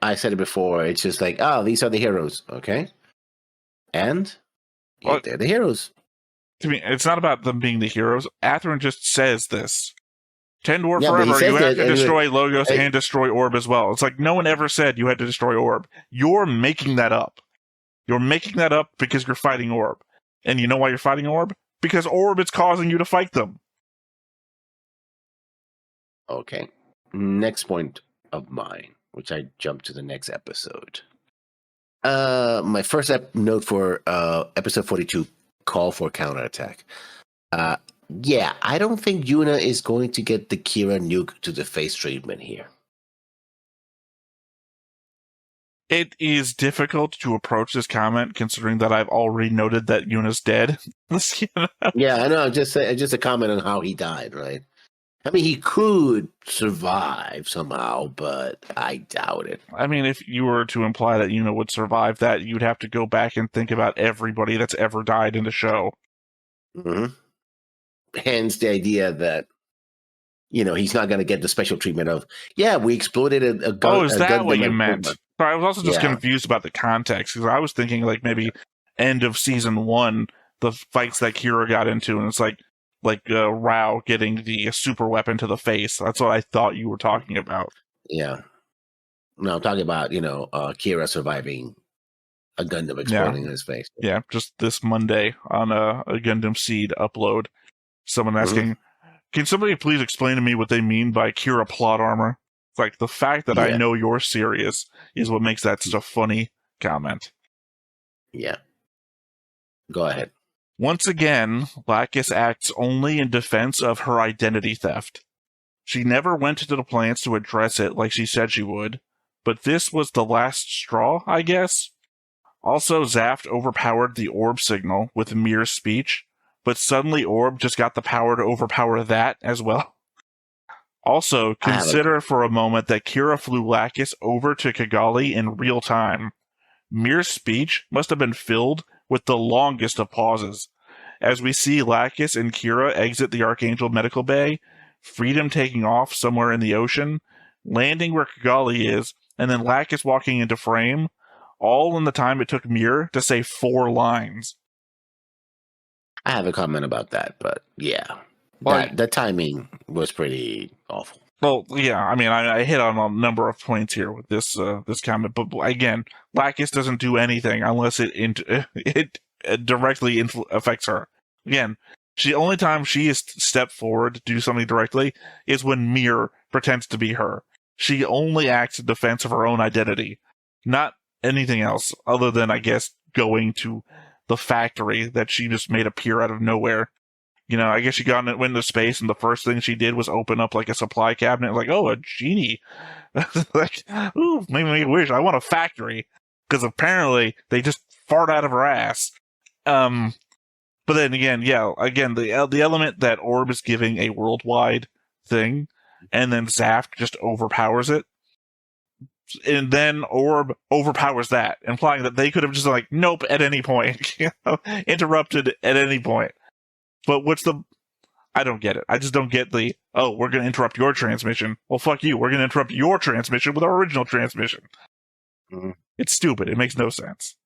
I said it before. It's just like, oh, these are the heroes, okay? And they're the heroes. To me, it's not about them being the heroes. Atherin just says this. Tend war forever, you have to destroy Logos and destroy Orb as well. It's like no one ever said you had to destroy Orb. You're making that up. You're making that up because you're fighting Orb. And you know why you're fighting Orb? Because Orb is causing you to fight them. Okay. Next point of mine, which I jumped to the next episode. My first note for episode 42, call for counterattack. Yeah, I don't think Yuna is going to get the Kira nuke to the face treatment here. It is difficult to approach this comment considering that I've already noted that Yuna's dead. Yeah, I know. Just a comment on how he died, right? I mean, he could survive somehow, but I doubt it. I mean, if you were to imply that Yuna would survive that, you'd have to go back and think about everybody that's ever died in the show. Mm-hmm. Hence the idea that, he's not going to get the special treatment of, we exploded a gun. Oh, is that what you meant? Sorry, I was also just confused about the context, because I was thinking, like, maybe end of season 1, the fights that Kira got into, and it's like Rao getting the super weapon to the face. That's what I thought you were talking about. Yeah. No, I'm talking about, Kira surviving a Gundam exploding in his face. Yeah, just this Monday on a Gundam seed upload. Someone asking, can somebody please explain to me what they mean by Kira plot armor? It's like, the fact that I know you're serious is what makes that such a funny comment. Yeah. Go ahead. Once again, Lacus acts only in defense of her identity theft. She never went into the plans to address it like she said she would, but this was the last straw, I guess? Also, Zaft overpowered the Orb signal with Mir's speech, but suddenly Orb just got the power to overpower that as well. Also, consider for a moment that Kira flew Lacus over to Kigali in real time. Mir's speech must have been filled with the longest of pauses. As we see Lacus and Kira exit the Archangel Medical Bay, Freedom taking off somewhere in the ocean, landing where Kigali is, and then Lacus walking into frame, all in the time it took Mir to say 4 lines. I have a comment about that, but yeah. The timing was pretty awful. Well, yeah, I mean, I hit on a number of points here with this comment, but again, Lacus doesn't do anything unless it directly affects her. Again, the only time she has stepped forward to do something directly is when Mir pretends to be her. She only acts in defense of her own identity, not anything else, other than, I guess, going to the factory that she just made appear out of nowhere. I guess she got into space, and the first thing she did was open up like a supply cabinet, like, oh, a genie. Like, ooh, made me wish I want a factory, because apparently they just fart out of her ass. But then again, the element that Orb is giving a worldwide thing, and then Zaft just overpowers it, and then Orb overpowers that, implying that they could have just like, nope, at any point, interrupted at any point. But I don't get it. I just don't get we're going to interrupt your transmission. Well, fuck you. We're going to interrupt your transmission with our original transmission. Mm-hmm. It's stupid. It makes no sense.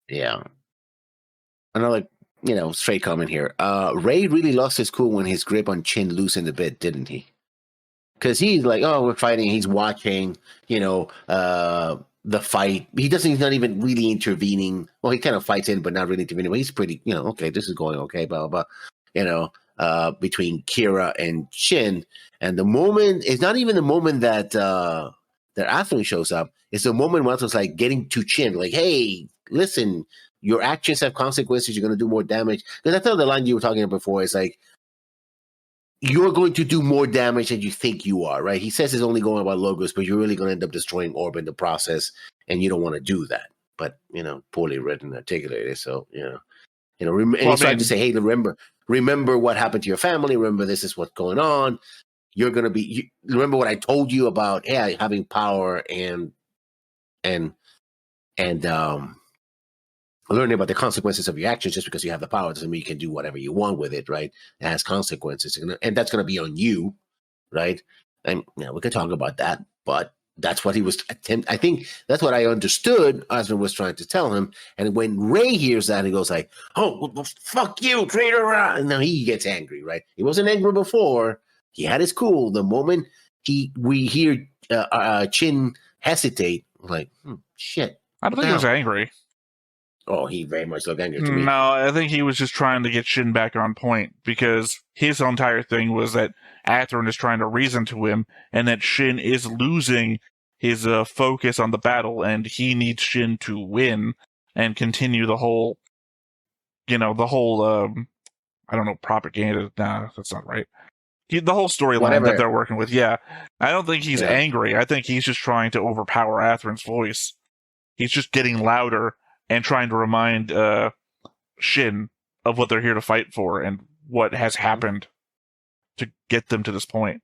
Yeah. Another, straight comment here. Ray really lost his cool when his grip on Chin loosened a bit, didn't he? Because he's like, oh, we're fighting. He's watching, the fight. He's not even really intervening. Well, he kind of fights in, but not really intervening. But he's pretty, okay, this is going okay, blah, blah, blah. Between Kira and Shin. And the moment, it's not even the moment that Athrun shows up. It's the moment when it's like getting to Shin, like, hey, listen, your actions have consequences. You're going to do more damage. Because I thought the line you were talking about before is like, you're going to do more damage than you think you are, right? He says it's only going about Logos, but you're really going to end up destroying Orb in the process, and you don't want to do that. But, poorly written and articulated. So, and he's trying to say, hey, remember what happened to your family. Remember, this is what's going on. You're going to be, remember what I told you about, having power and learning about the consequences of your actions. Just because you have the power doesn't mean you can do whatever you want with it, right? It has consequences, and that's going to be on you, right? And we can talk about that, but that's what he was I think that's what I understood Osmond was trying to tell him. And when Ray hears that, he goes like, oh, well, fuck you, traitor. And now he gets angry, right? He wasn't angry before. He had his cool. The moment we hear Chin hesitate, I'm like, shit. I don't think he was angry. Oh, he very much looked angry to me. No, I think he was just trying to get Shin back on point, because his entire thing was that Athrun is trying to reason to him, and that Shin is losing his focus on the battle, and he needs Shin to win and continue the whole, I don't know, propaganda. Nah, that's not right. The whole storyline that they're working with. Yeah, I don't think he's angry. I think he's just trying to overpower Athrun's voice. He's just getting louder and trying to remind Shin of what they're here to fight for and what has happened to get them to this point.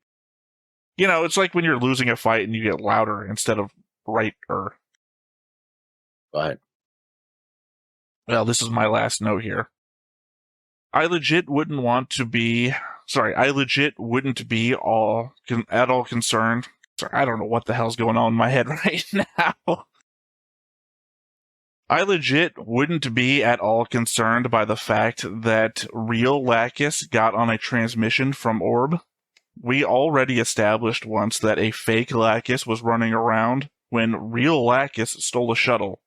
It's like when you're losing a fight and you get louder instead of brighter. Right. Well, this is my last note here. I legit wouldn't be at all concerned. Sorry, I don't know what the hell's going on in my head right now. I legit wouldn't be at all concerned by the fact that real Lacus got on a transmission from Orb. We already established once that a fake Lacus was running around when real Lacus stole a shuttle.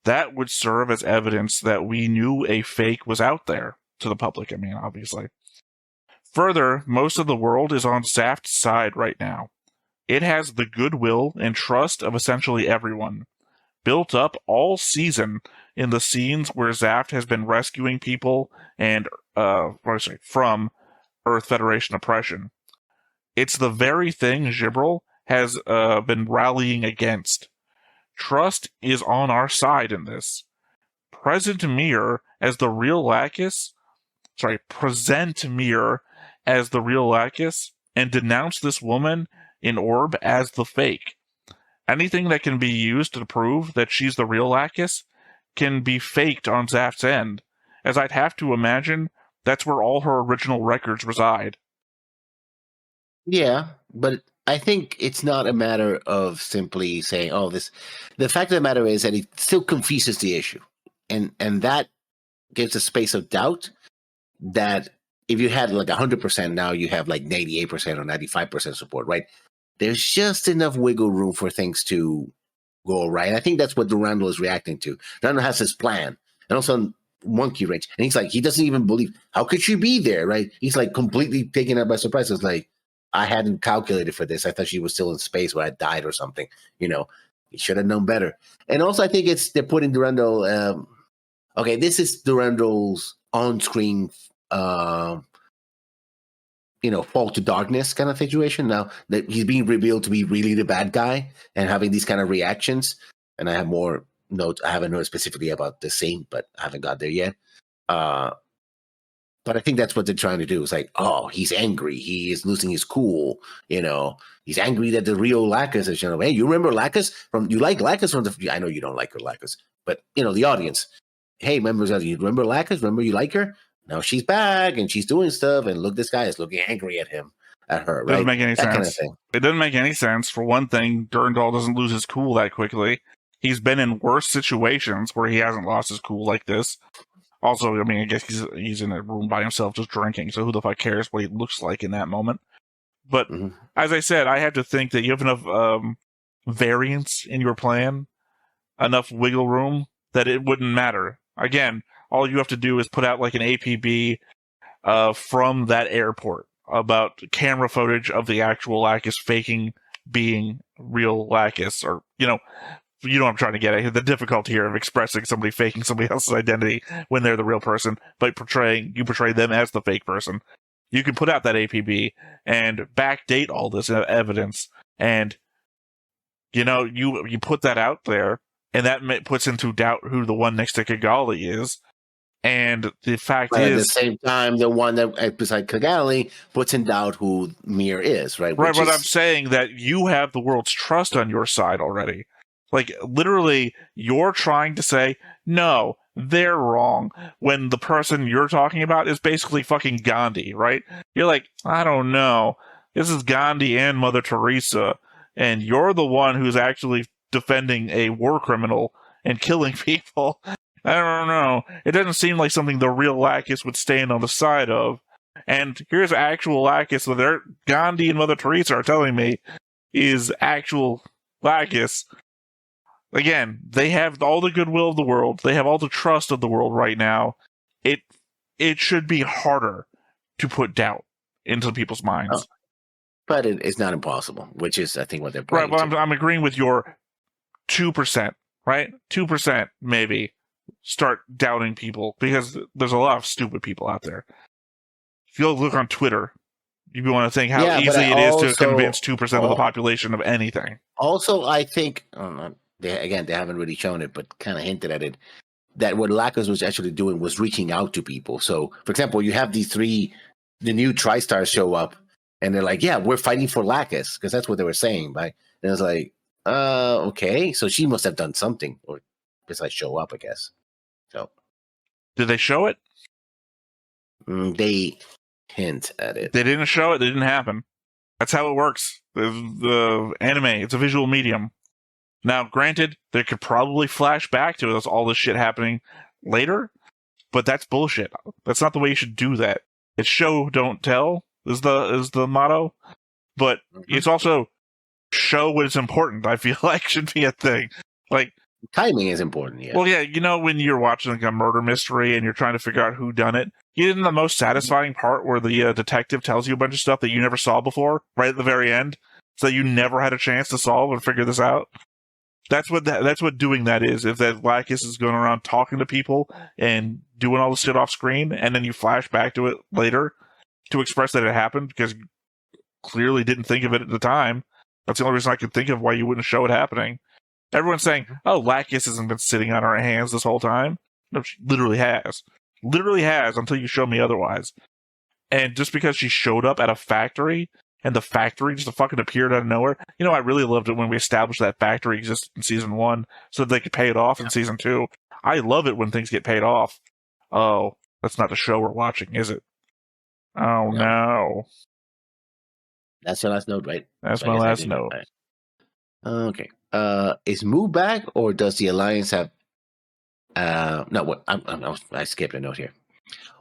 That would serve as evidence that we knew a fake was out there to the public, obviously. Further, most of the world is on Zaft's side right now. It has the goodwill and trust of essentially everyone, built up all season in the scenes where Zaft has been rescuing people and from Earth Federation oppression. It's the very thing Gibril has been rallying against. Trust is on our side in this. Present Mir as the real Lacus, and denounce this woman in Orb as the fake. Anything that can be used to prove that she's the real Lacus can be faked on Zaft's end, as I'd have to imagine that's where all her original records reside. Yeah, but I think it's not a matter of simply saying, oh, this... The fact of the matter is that it still confuses the issue. And that gives a space of doubt that if you had like 100%, now you have like 98% or 95% support, right? There's just enough wiggle room for things to go right. I think that's what Durandal is reacting to. Durandal has his plan, and also Monkey Wrench, and he's like, he doesn't even believe, how could she be there, right? He's like completely taken out by surprise. It's like, I hadn't calculated for this. I thought she was still in space where I died or something. He should have known better. And also, I think they're putting Durandal. Okay, this is Durandal's on-screen fall to darkness kind of situation. Now that he's being revealed to be really the bad guy and having these kind of reactions. And I have more notes. I haven't noted specifically about the scene, but I haven't got there yet. But I think that's what they're trying to do. It's like, oh, he's angry. He is losing his cool. He's angry that the real Lacus is, hey, you remember Lacus? You like Lacus from I know you don't like her, Lacus, but, the audience. Hey, members, you remember Lacus? Remember you like her? Now she's back and she's doing stuff. And look, this guy is looking angry at her, right? Doesn't make any that sense. Kind of thing. It doesn't make any sense. For one thing, Durandal doesn't lose his cool that quickly. He's been in worse situations where he hasn't lost his cool like this. Also, I mean, I guess he's in a room by himself just drinking, so who the fuck cares what he looks like in that moment? But as I said, I have to think that you have enough variance in your plan, enough wiggle room, that it wouldn't matter. Again, all you have to do is put out like an APB from that airport about camera footage of the actual Lacus faking being real Lacus, or, you know what I'm trying to get at. The difficulty here of expressing somebody faking somebody else's identity when they're the real person, but you portray them as the fake person. You can put out that APB and backdate all this evidence, and you put that out there, and that puts into doubt who the one next to Kigali is. And the fact is, at the same time, the one that beside Kigali puts in doubt who Mir is, right? Right, but I'm saying that you have the world's trust on your side already. Like, literally, you're trying to say, no, they're wrong, when the person you're talking about is basically fucking Gandhi, right? You're like, I don't know. This is Gandhi and Mother Teresa, and you're the one who's actually defending a war criminal and killing people. I don't know. It doesn't seem like something the real Lacus would stand on the side of. And here's actual Lacus, so Gandhi and Mother Teresa are telling me is actual Lacus. Again, they have all the goodwill of the world. They have all the trust of the world right now. It should be harder to put doubt into people's minds. But it's not impossible, which is, I think, what they're right. Well, I'm agreeing with your 2%, right? 2% maybe start doubting people, because there's a lot of stupid people out there. If you look on Twitter, you want to think how easy it is to convince 2% of the population of anything. Also, I think, they haven't really shown it, but kind of hinted at it, that what Lacus was actually doing was reaching out to people. So, for example, you have the new TriStars show up, and they're like, yeah, we're fighting for Lacus, because that's what they were saying, right? And it's like, okay, so she must have done something, or besides show up, I guess. So, did they show it? They hint at it. They didn't show it. It didn't happen. That's how it works. The anime, it's a visual medium. Now, granted, they could probably flash back to all this shit happening later, but that's bullshit. That's not the way you should do that. It's show, don't tell is the motto, but it's also show when it's important. I feel like should be a thing. Like, timing is important, yeah. Well, yeah, when you're watching like a murder mystery and you're trying to figure out who done it, isn't the most satisfying part where the detective tells you a bunch of stuff that you never saw before, right at the very end, so you never had a chance to solve and figure this out? That's what doing that is. If that Lacus is going around talking to people and doing all the shit off screen, and then you flash back to it later to express that it happened because you clearly didn't think of it at the time. That's the only reason I could think of why you wouldn't show it happening. Everyone's saying, oh, Lacus hasn't been sitting on our hands this whole time. No, she literally has. Literally has, until you show me otherwise. And just because she showed up at a factory, and the factory just fucking appeared out of nowhere. I really loved it when we established that factory existed in Season 1 so that they could pay it off in Season 2. I love it when things get paid off. Oh, that's not the show we're watching, is it? Oh, no. That's your last note, right? That's my last note. Right. Okay. Is Moo back, or does the Alliance have... No, what? I skipped a note here.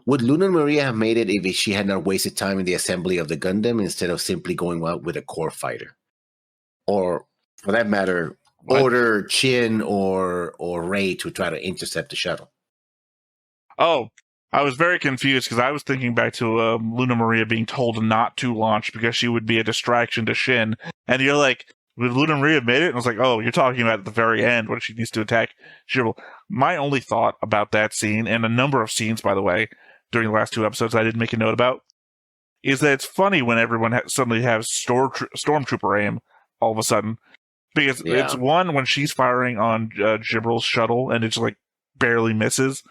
Would Luna Maria have made it if she had not wasted time in the assembly of the Gundam instead of simply going out with a core fighter? Or, for that matter, order Chin or Rey to try to intercept the shuttle? Oh, I was very confused because I was thinking back to Luna Maria being told not to launch because she would be a distraction to Shin. And you're like, would Luna Maria have made it? And I was like, oh, you're talking about at the very end when she needs to attack Shibble. My only thought about that scene, and a number of scenes, by the way, during the last 2 episodes I didn't make a note about, is that it's funny when everyone suddenly has stormtrooper aim all of a sudden. Because it's one, when she's firing on Jibril's shuttle and it's like barely misses.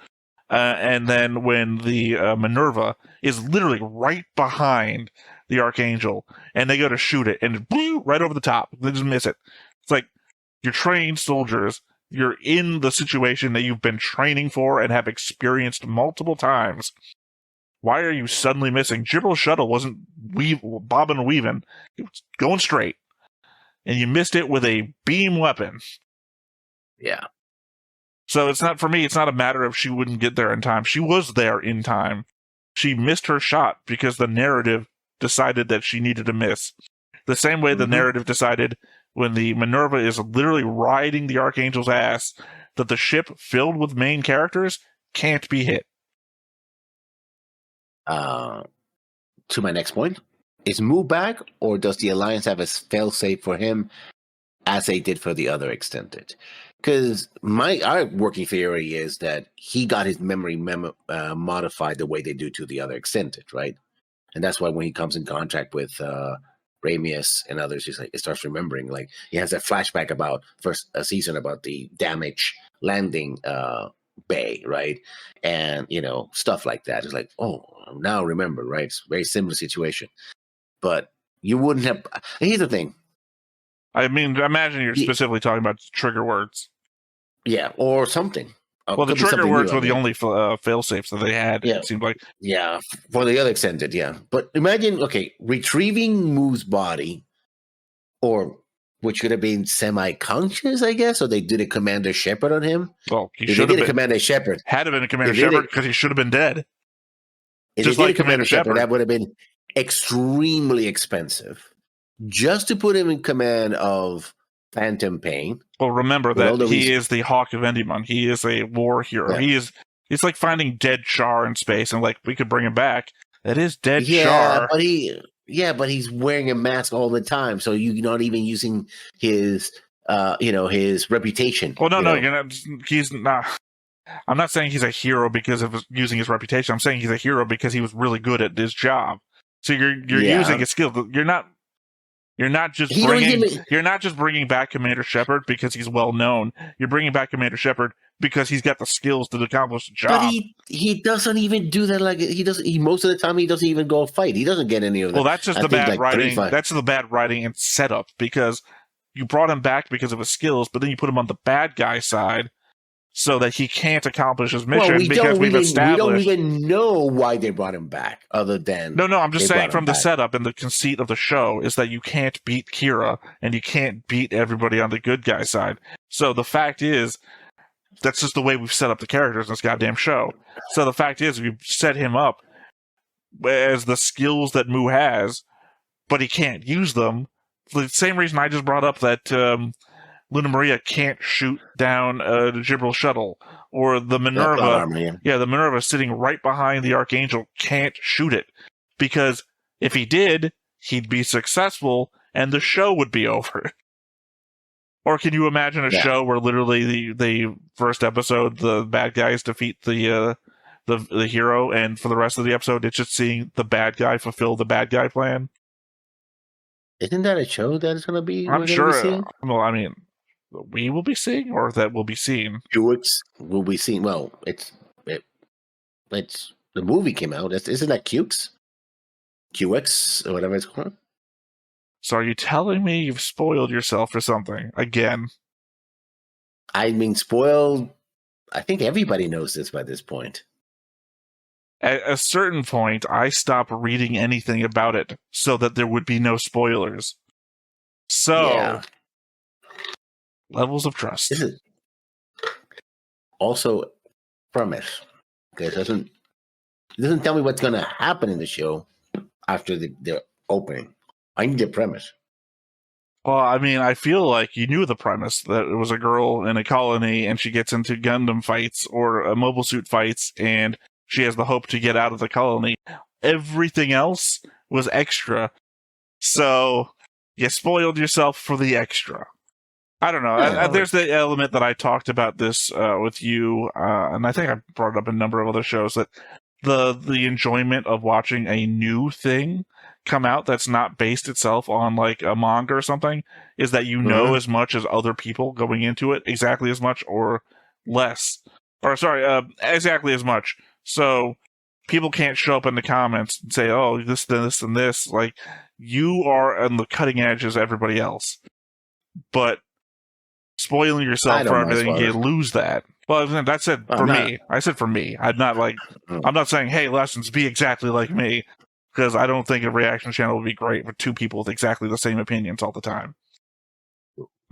And then when the Minerva is literally right behind the Archangel and they go to shoot it and right over the top. They just miss it. It's like, you're trained soldiers. You're in the situation that you've been training for and have experienced multiple times. Why are you suddenly missing? Jibril's shuttle wasn't bobbing and weaving. It was going straight. And you missed it with a beam weapon. Yeah. So it's not, for me, it's not a matter of she wouldn't get there in time. She was there in time. She missed her shot because the narrative decided that she needed to miss. The same way the narrative decided when the Minerva is literally riding the Archangel's ass that the ship filled with main characters can't be hit. To my next point, is Mu back, or does the Alliance have a failsafe for him as they did for the other extended? Because our working theory is that he got his memory modified the way they do to the other extended, right? And that's why when he comes in contact with Ramius and others, he starts remembering. Like, he has that flashback about first season about the damage landing bay, right? And, stuff like that. It's like, oh, now remember, right? It's a very similar situation. But you wouldn't have... Here's the thing. I mean, imagine you're specifically talking about trigger words. Yeah, or something. Well, the trigger words were the only fail-safes that they had, it seemed like. Yeah, for the other extended, yeah. But imagine, retrieving Mu's body, or which could have been semi-conscious, I guess, or they did a Commander Shepard on him. Well, he should have been. Commander Shepard. Had to been a Commander Shepard because he should have been dead. If just like Commander Shepard, that would have been extremely expensive. Just to put him in command of Phantom Pain. Well, remember that he is the Hawk of Endymion. He is a war hero. Yeah. It's like finding dead Char in space, and like we could bring him back. That is dead Char. But he's wearing a mask all the time, so you're not even using his his reputation. Well, no, you're not. He's not. I'm not saying he's a hero because of using his reputation. I'm saying he's a hero because he was really good at his job. So you're using his skill. You're not just bringing back Commander Shepard because he's well known. You're bringing back Commander Shepard because he's got the skills to accomplish the job. But he doesn't even do that. Like most of the time he doesn't even go fight. He doesn't get any of that. Well, that's just the bad writing. That's the bad writing and setup because you brought him back because of his skills, but then you put him on the bad guy side so that he can't accomplish his mission because we've established... We don't even know why they brought him back, other than... No, I'm just saying from the setup and the conceit of the show is that you can't beat Kira, and you can't beat everybody on the good guy side. So the fact is, that's just the way we've set up the characters in this goddamn show. So the fact is, we've set him up as the skills that Mu has, but he can't use them. For the same reason I just brought up that... Luna Maria can't shoot down the Jibril shuttle, or the Minerva. The Minerva sitting right behind the Archangel can't shoot it because if he did, he'd be successful and the show would be over. Or can you imagine a show where literally the first episode the bad guys defeat the hero, and for the rest of the episode it's just seeing the bad guy fulfill the bad guy plan? Isn't that a show that is going to be? I'm sure. Well, I mean. We will be seeing, or that will be seen? QX will be seen. Well, it's the movie came out. Isn't that QX or whatever it's called? So are you telling me you've spoiled yourself for something again? I mean, spoiled. I think everybody knows this by this point. At a certain point, I stopped reading anything about it so that there would be no spoilers. So. Yeah. Levels of trust. This is also premise. Okay, it doesn't tell me what's going to happen in the show after the opening. I need the premise. Well, I mean, I feel like you knew the premise, that it was a girl in a colony and she gets into Gundam fights or mobile suit fights and she has the hope to get out of the colony. Everything else was extra. So you spoiled yourself for the extra. I don't know. There's the element that I talked about this with you, and I think I brought it up in a number of other shows, that the enjoyment of watching a new thing come out that's not based itself on like a manga or something is that you know as much as other people going into it, exactly as much or less. Or sorry, exactly as much. So people can't show up in the comments and say, "Oh, this, and this." Like you are on the cutting edge as everybody else, but spoiling yourself for everything, you lose that. Well, that said for me. I said for me. I'm not like I'm not saying, "Hey, lessons be exactly like me," because I don't think a reaction channel would be great with two people with exactly the same opinions all the time.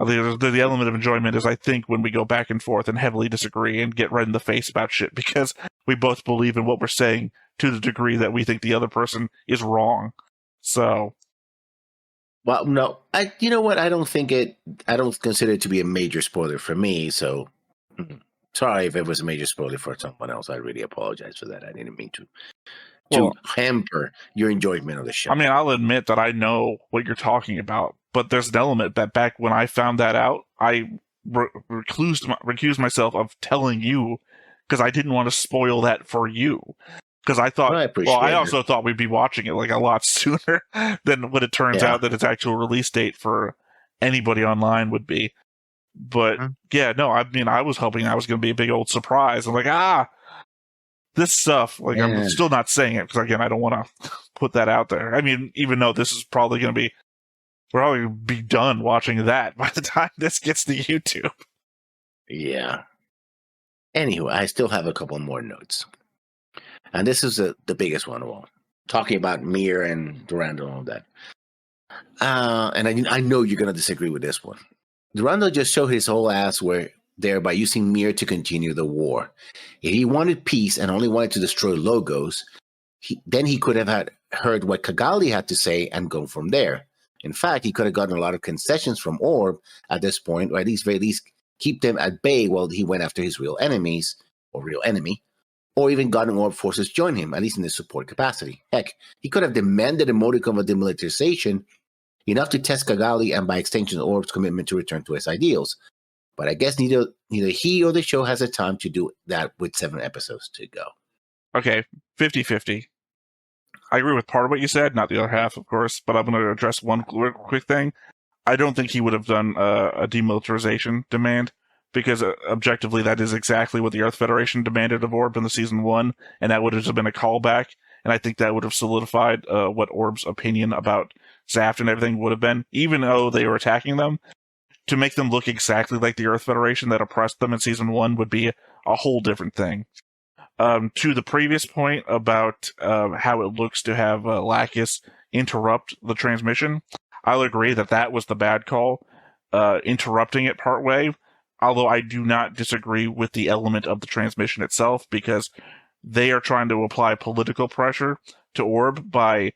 I think the element of enjoyment is, I think, when we go back and forth and heavily disagree and get red in the face about shit because we both believe in what we're saying to the degree that we think the other person is wrong. So, well, no, you know what? I don't consider it to be a major spoiler for me. So, sorry if it was a major spoiler for someone else. I really apologize for that. I didn't mean to hamper your enjoyment of the show. I mean, I'll admit that I know what you're talking about, but there's an element that back when I found that out, I recused myself of telling you because I didn't want to spoil that for you. Because I thought, I also thought we'd be watching it like a lot sooner than when it turns out that its actual release date for anybody online would be. But yeah, no, I mean, I was hoping I was going to be a big old surprise. I'm like, this stuff, like, I'm still not saying it because, again, I don't want to put that out there. I mean, even though this is probably going to be done watching that by the time this gets to YouTube. Yeah. Anyway, I still have a couple more notes. And this is the biggest one of all. Talking about Mir and Durando and all that. And I know you're going to disagree with this one. Durando just showed his whole ass there by using Mir to continue the war. If he wanted peace and only wanted to destroy Logos, then he could have heard what Kigali had to say and go from there. In fact, he could have gotten a lot of concessions from Orb at this point, or at least keep them at bay while he went after his real enemies, or real enemy, or even gotten Orb forces join him, at least in the support capacity. Heck, he could have demanded a modicum of demilitarization, enough to test Kigali and by extension Orb's commitment to return to his ideals. But I guess neither he or the show has the time to do that with 7 episodes to go. Okay, 50-50. I agree with part of what you said, not the other half, of course, but I'm going to address one quick thing. I don't think he would have done a demilitarization demand, because objectively that is exactly what the Earth Federation demanded of Orb in the Season 1, and that would have been a callback, and I think that would have solidified what Orb's opinion about Zaft and everything would have been, even though they were attacking them. To make them look exactly like the Earth Federation that oppressed them in Season 1 would be a whole different thing. To the previous point about how it looks to have Lacus interrupt the transmission, I'll agree that was the bad call, interrupting it partway, although I do not disagree with the element of the transmission itself, because they are trying to apply political pressure to Orb by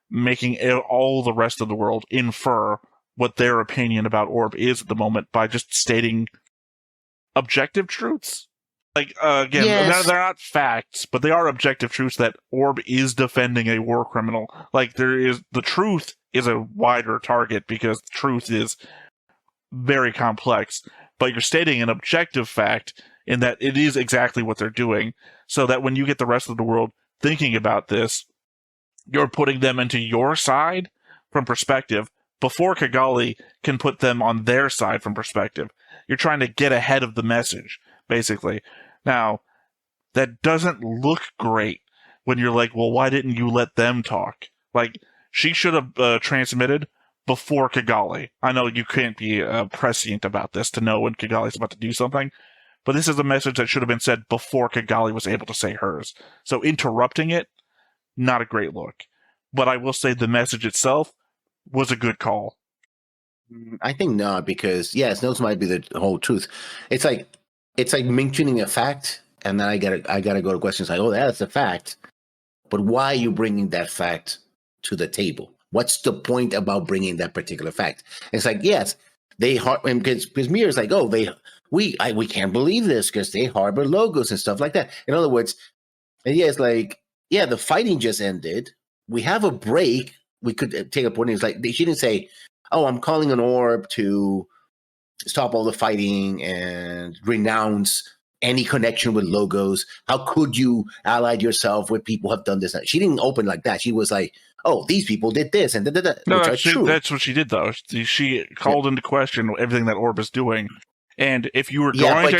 making all the rest of the world infer what their opinion about Orb is at the moment by just stating objective truths. Like, again, they're not facts, but they are objective truths that Orb is defending a war criminal. Like, the truth is a wider target because the truth is very complex, but you're stating an objective fact in that it is exactly what they're doing, so that when you get the rest of the world thinking about this, you're putting them into your side from perspective before Kigali can put them on their side from perspective. You're trying to get ahead of the message, basically. Now, that doesn't look great when you're like, well, why didn't you let them talk? Like, she should have transmitted before Kigali. I know you can't be prescient about this to know when Kigali's about to do something, but this is a message that should have been said before Kigali was able to say hers. So interrupting it, not a great look. But I will say the message itself was a good call. I think not, because yes, those might be the whole truth. It's like mentioning a fact, and then I gotta go to questions like, oh, that's a fact, but why are you bringing that fact to the table? What's the point about bringing that particular fact? It's like, yes, they because Mir is like, oh, we can't believe this because they harbor Logos and stuff like that. In other words, and yeah, it's like, yeah, the fighting just ended. We have a break. We could take a point. It's like she didn't say, "Oh, I'm calling an Orb to stop all the fighting and renounce any connection with logos. How could you allied yourself with people who have done this? She didn't open like that. She was like, oh, these people did this and da. No, which are true. That's what she did, though. She called into question everything that Orb is doing. And if you were going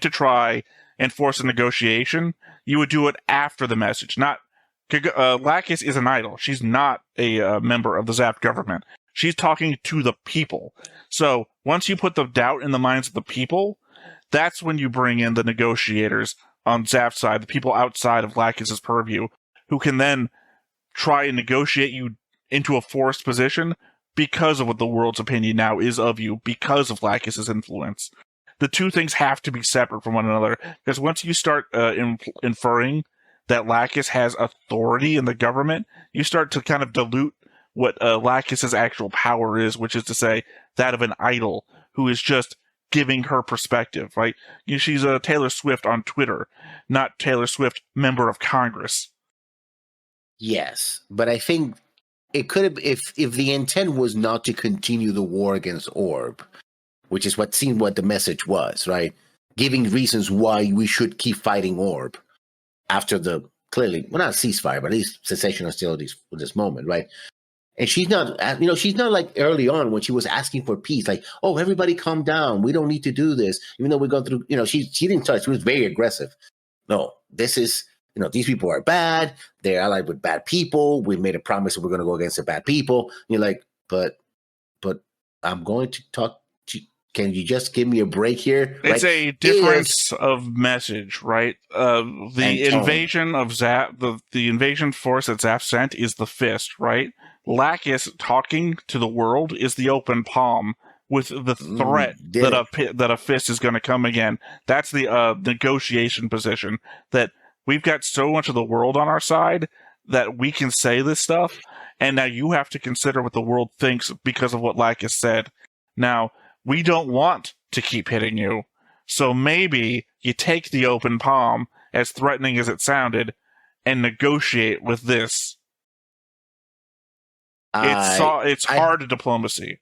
to try and force a negotiation, you would do it after the message. Not Lacus is an idol. She's not a member of the zaft government. She's talking to the people. So once you put the doubt in the minds of the people, that's when you bring in the negotiators on zaft's side, the people outside of Lacus's purview, who can then try and negotiate you into a forced position because of what the world's opinion now is of you, because of Lacus's influence. The two things have to be separate from one another, because once you start inferring that Lacus has authority in the government, you start to kind of dilute what Lacus's actual power is, which is to say that of an idol who is just giving her perspective, right? She's a Taylor Swift on Twitter, not Taylor Swift, member of Congress. Yes, but I think it could have, if the intent was not to continue the war against Orb, which is what the message was, right? Giving reasons why we should keep fighting Orb after the clearly, well, not ceasefire, but at least cessation hostilities for this moment, right? And she's not like early on when she was asking for peace, like, oh, everybody calm down. We don't need to do this. Even though we go through, she didn't touch. She was very aggressive. No, this is, these people are bad. They're allied with bad people. We made a promise that we're going to go against the bad people. And you're like, but I'm going to talk to you. Can you just give me a break here? It's a difference of message, right? The invasion of Zaft, the invasion force that Zaft sent is the fist, right? Lacus talking to the world is the open palm with the threat that a fist is going to come again. That's the negotiation position, that we've got so much of the world on our side that we can say this stuff, and now you have to consider what the world thinks because of what Lacus said. Now, we don't want to keep hitting you, so maybe you take the open palm, as threatening as it sounded, and negotiate with this. It's hard diplomacy.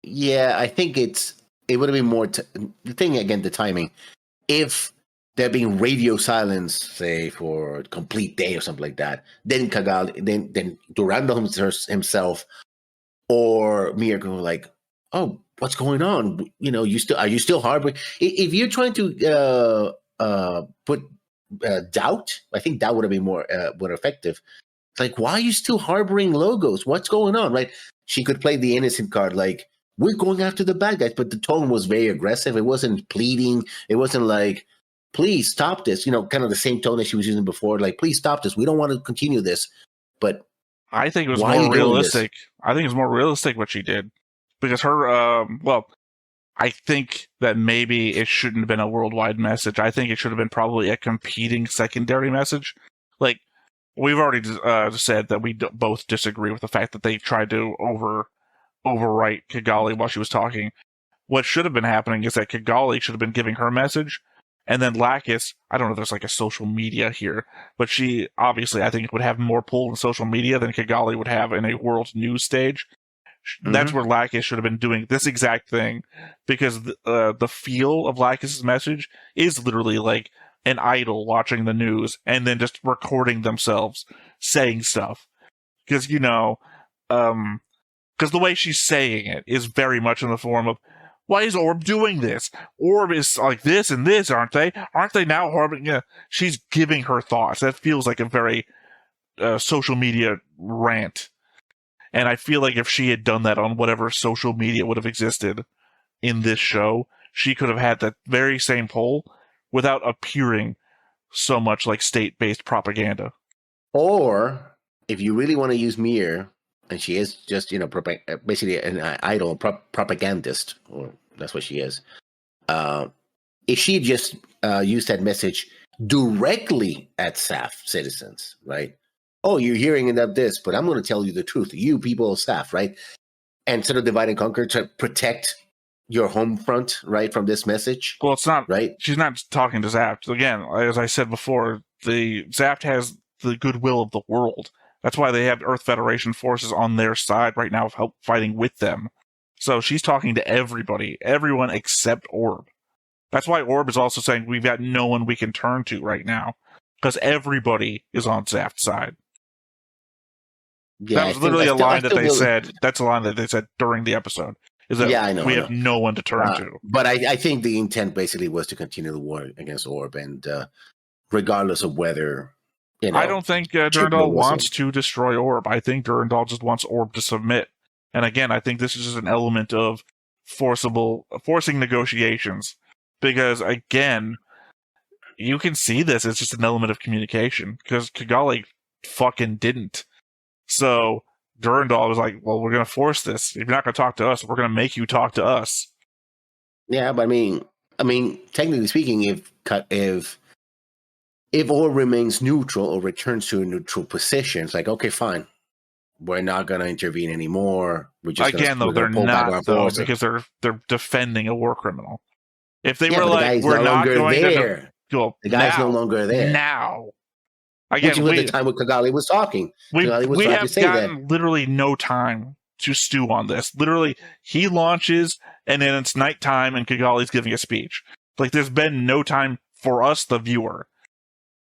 Yeah, I think it would have been more. The thing again, the timing. If there being radio silence, say for a complete day or something like that, then Kagali, then Durando himself, or Mia go like, "Oh, what's going on? Are you still harboring?" If you're trying to put doubt, I think that would have been more effective. It's like, why are you still harboring logos? What's going on, right? She could play the innocent card, like, we're going after the bad guys, but the tone was very aggressive. It wasn't pleading. It wasn't like, please stop this. Kind of the same tone that she was using before, like, please stop this. We don't want to continue this. But I think it was more realistic. I think it's more realistic what she did. Because her, I think that maybe it shouldn't have been a worldwide message. I think it should have been probably a competing secondary message. Like, we've already said that we both disagree with the fact that they tried to overwrite Kigali while she was talking. What should have been happening is that Kigali should have been giving her message, and then Lacus, I don't know if there's like a social media here, but she obviously, I think, would have more pull in social media than Kigali would have in a world news stage. Mm-hmm. That's where Lacus should have been doing this exact thing, because the feel of Lacus's message is literally like an idol watching the news and then just recording themselves saying stuff. Because, because the way she's saying it is very much in the form of, why is Orb doing this? Orb is like this and this, aren't they? Aren't they now harboring? Yeah, she's giving her thoughts. That feels like a very social media rant. And I feel like if she had done that on whatever social media would have existed in this show, she could have had that very same pull without appearing so much like state-based propaganda. Or, if you really want to use Mir, and she is just, basically an idol propagandist, or that's what she is, if she just used that message directly at SAF citizens, right? Oh, you're hearing about this, but I'm going to tell you the truth. You people of SAF, right? And sort of divide and conquer to protect your home front, right, from this message. Well, it's not, right? She's not talking to Zaft. Again, as I said before, the Zaft has the goodwill of the world. That's why they have Earth Federation forces on their side right now, help fighting with them. So she's talking to everyone except Orb. That's why Orb is also saying we've got no one we can turn to right now, because everybody is on Zaft's side. Yeah, that was literally a line that they said. That's a line that they said during the episode. Is that I know, we have no one to turn to. But I think the intent basically was to continue the war against Orb, and regardless of whether, I don't think Durandal wants to destroy Orb. I think Durandal just wants Orb to submit. And again, I think this is just an element of forcing negotiations. Because again, you can see this as just an element of communication. Because Kigali fucking didn't. So Durandal was like, well, we're going to force this. If you're not going to talk to us, we're going to make you talk to us. Yeah, but I mean, technically speaking, if Orb remains neutral or returns to a neutral position, it's like, okay, fine. We're not going to intervene anymore. We're just they're not, though, because they're defending a war criminal. If they were like, we're not going there. The guy's no longer there. Now. Again, which was the time when Kigali was talking. We have gotten literally no time to stew on this. Literally, he launches, and then it's nighttime, and Kigali's giving a speech. Like, there's been no time for us, the viewer.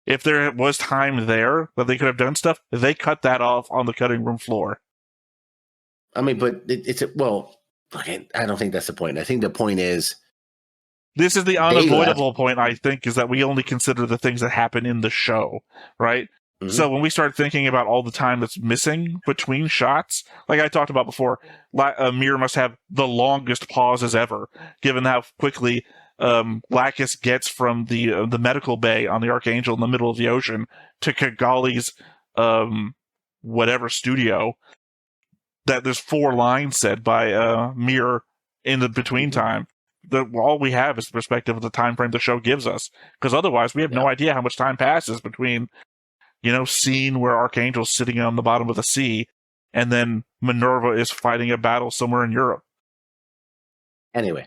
If there was time there that they could have done stuff, they cut that off on the cutting room floor. I mean, but I don't think that's the point. I think the point is, this is the unavoidable point, I think, is that we only consider the things that happen in the show, right? Mm-hmm. So when we start thinking about all the time that's missing between shots, like I talked about before, Mir must have the longest pauses ever, given how quickly Lacus gets from the medical bay on the Archangel in the middle of the ocean to Kigali's whatever studio. That there's 4 lines said by Mir in the between time. All we have is the perspective of the time frame the show gives us, because otherwise we have no idea how much time passes between, scene where Archangel's sitting on the bottom of the sea, and then Minerva is fighting a battle somewhere in Europe. Anyway,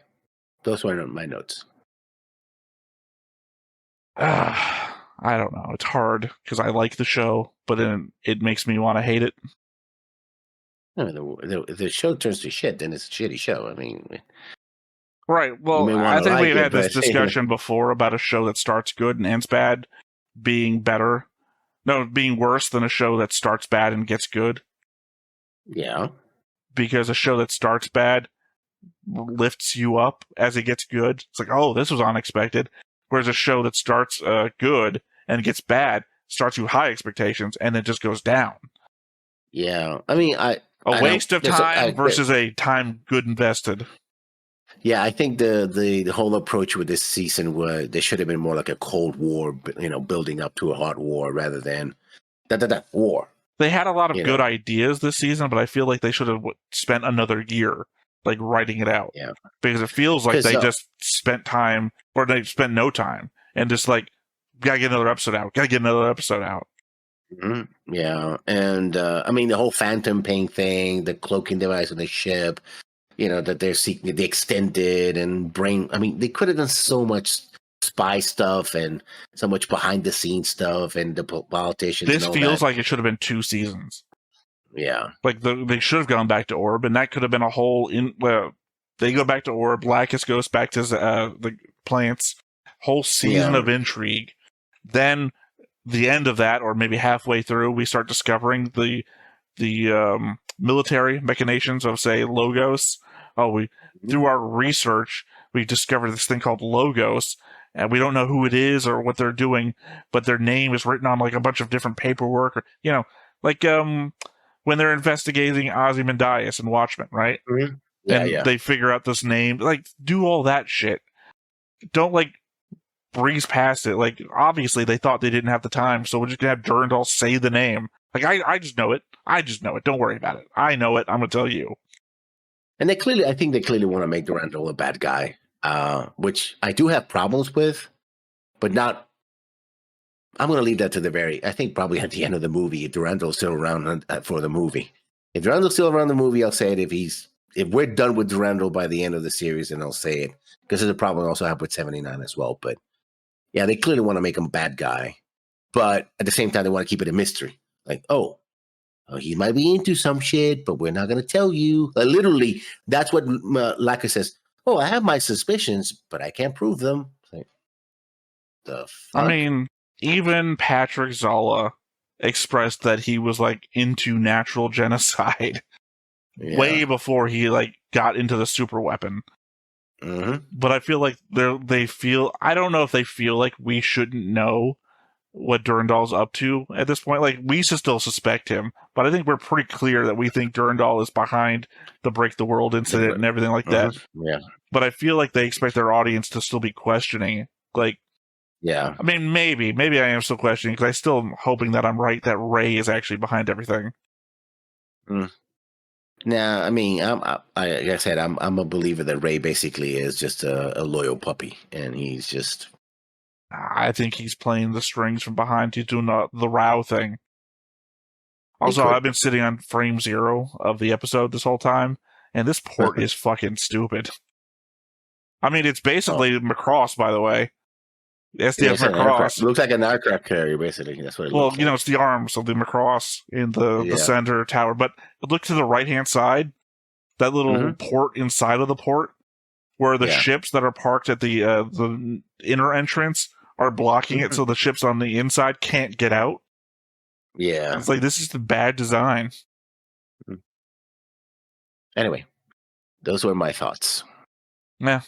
those were my notes. I don't know. It's hard because I like the show, but then it makes me want to hate it. No, the show turns to shit, then it's a shitty show. I mean. Right. Well, I think we've had this discussion before about a show that starts good and ends bad being worse than a show that starts bad and gets good. Yeah. Because a show that starts bad lifts you up as it gets good. It's like, oh, this was unexpected. Whereas a show that starts good and gets bad starts you high expectations and then just goes down. Yeah. I mean, a waste of time versus a time good invested. Yeah, I think the whole approach with this season there should have been more like a Cold War, building up to a hot war rather than war. They had a lot of good ideas this season, but I feel like they should have spent another year writing it out. Yeah, because it feels like they just spent time, or they spent no time, and just gotta get another episode out. Mm-hmm. Yeah, and I mean the whole Phantom Pain thing, the cloaking device on the ship. That they're seeking the extended and brain. I mean, they could have done so much spy stuff and so much behind the scenes stuff and the politicians. This feels like it should have been 2 seasons. Yeah. They should have gone back to Orb, and that could have been a whole they go back to Orb, Lacus goes back to the plants, whole season of intrigue. Then the end of that, or maybe halfway through, we start discovering the military machinations of, say, Logos. Through our research, we discovered this thing called Logos, and we don't know who it is or what they're doing, but their name is written on a bunch of different paperwork, when they're investigating Ozymandias and Watchmen, right? Mm-hmm. Yeah, they figure out this name, do all that shit. Don't breeze past it. Obviously they thought they didn't have the time, so we're just gonna have Durandal say the name. I just know it. Don't worry about it. I know it. I'm gonna tell you. And I think they clearly want to make Durandal a bad guy, which I do have problems with, but not. I'm going to leave that to I think probably at the end of the movie, if Durandal's still around for the movie. If Durandal's still around the movie, I'll say it. If we're done with Durandal by the end of the series, then I'll say it. Because there's a problem I also have with 79 as well. But yeah, they clearly want to make him a bad guy. But at the same time, they want to keep it a mystery. oh, he might be into some shit, but we're not going to tell you. Literally, that's what Lacus says. Oh, I have my suspicions, but I can't prove them. Like, the fuck? I mean, even Patrick Zola expressed that he was like into natural genocide way before he like got into the super weapon. Mm-hmm. But I feel like they feel, I don't know if they feel like we shouldn't know what Durandal's up to at this point. Like, we should still suspect him, but I think we're pretty clear that we think Durandal is behind the Break the World incident and everything like that. Yeah. But I feel like they expect their audience to still be questioning. Like, yeah. I mean, maybe I am still questioning, because I still am hoping that I'm right, that Ray is actually behind everything. Nah, I mean, like I said, I'm a believer that Ray basically is just a loyal puppy, and he's just. I think he's playing the strings from behind. He's doing the Rao thing. Also, I've been sitting on frame 0 of the episode this whole time, and this port is fucking stupid. I mean, it's basically Macross, by the way. SDF Macross. It looks like an aircraft carrier, basically. That's what it looks like. It's the arms of the Macross in the center tower. But look to the right-hand side, that little port inside of the port, where the ships that are parked at the inner entrance are blocking it, so the ships on the inside can't get out. Yeah. It's like, this is the bad design. Anyway, those were my thoughts. Yeah,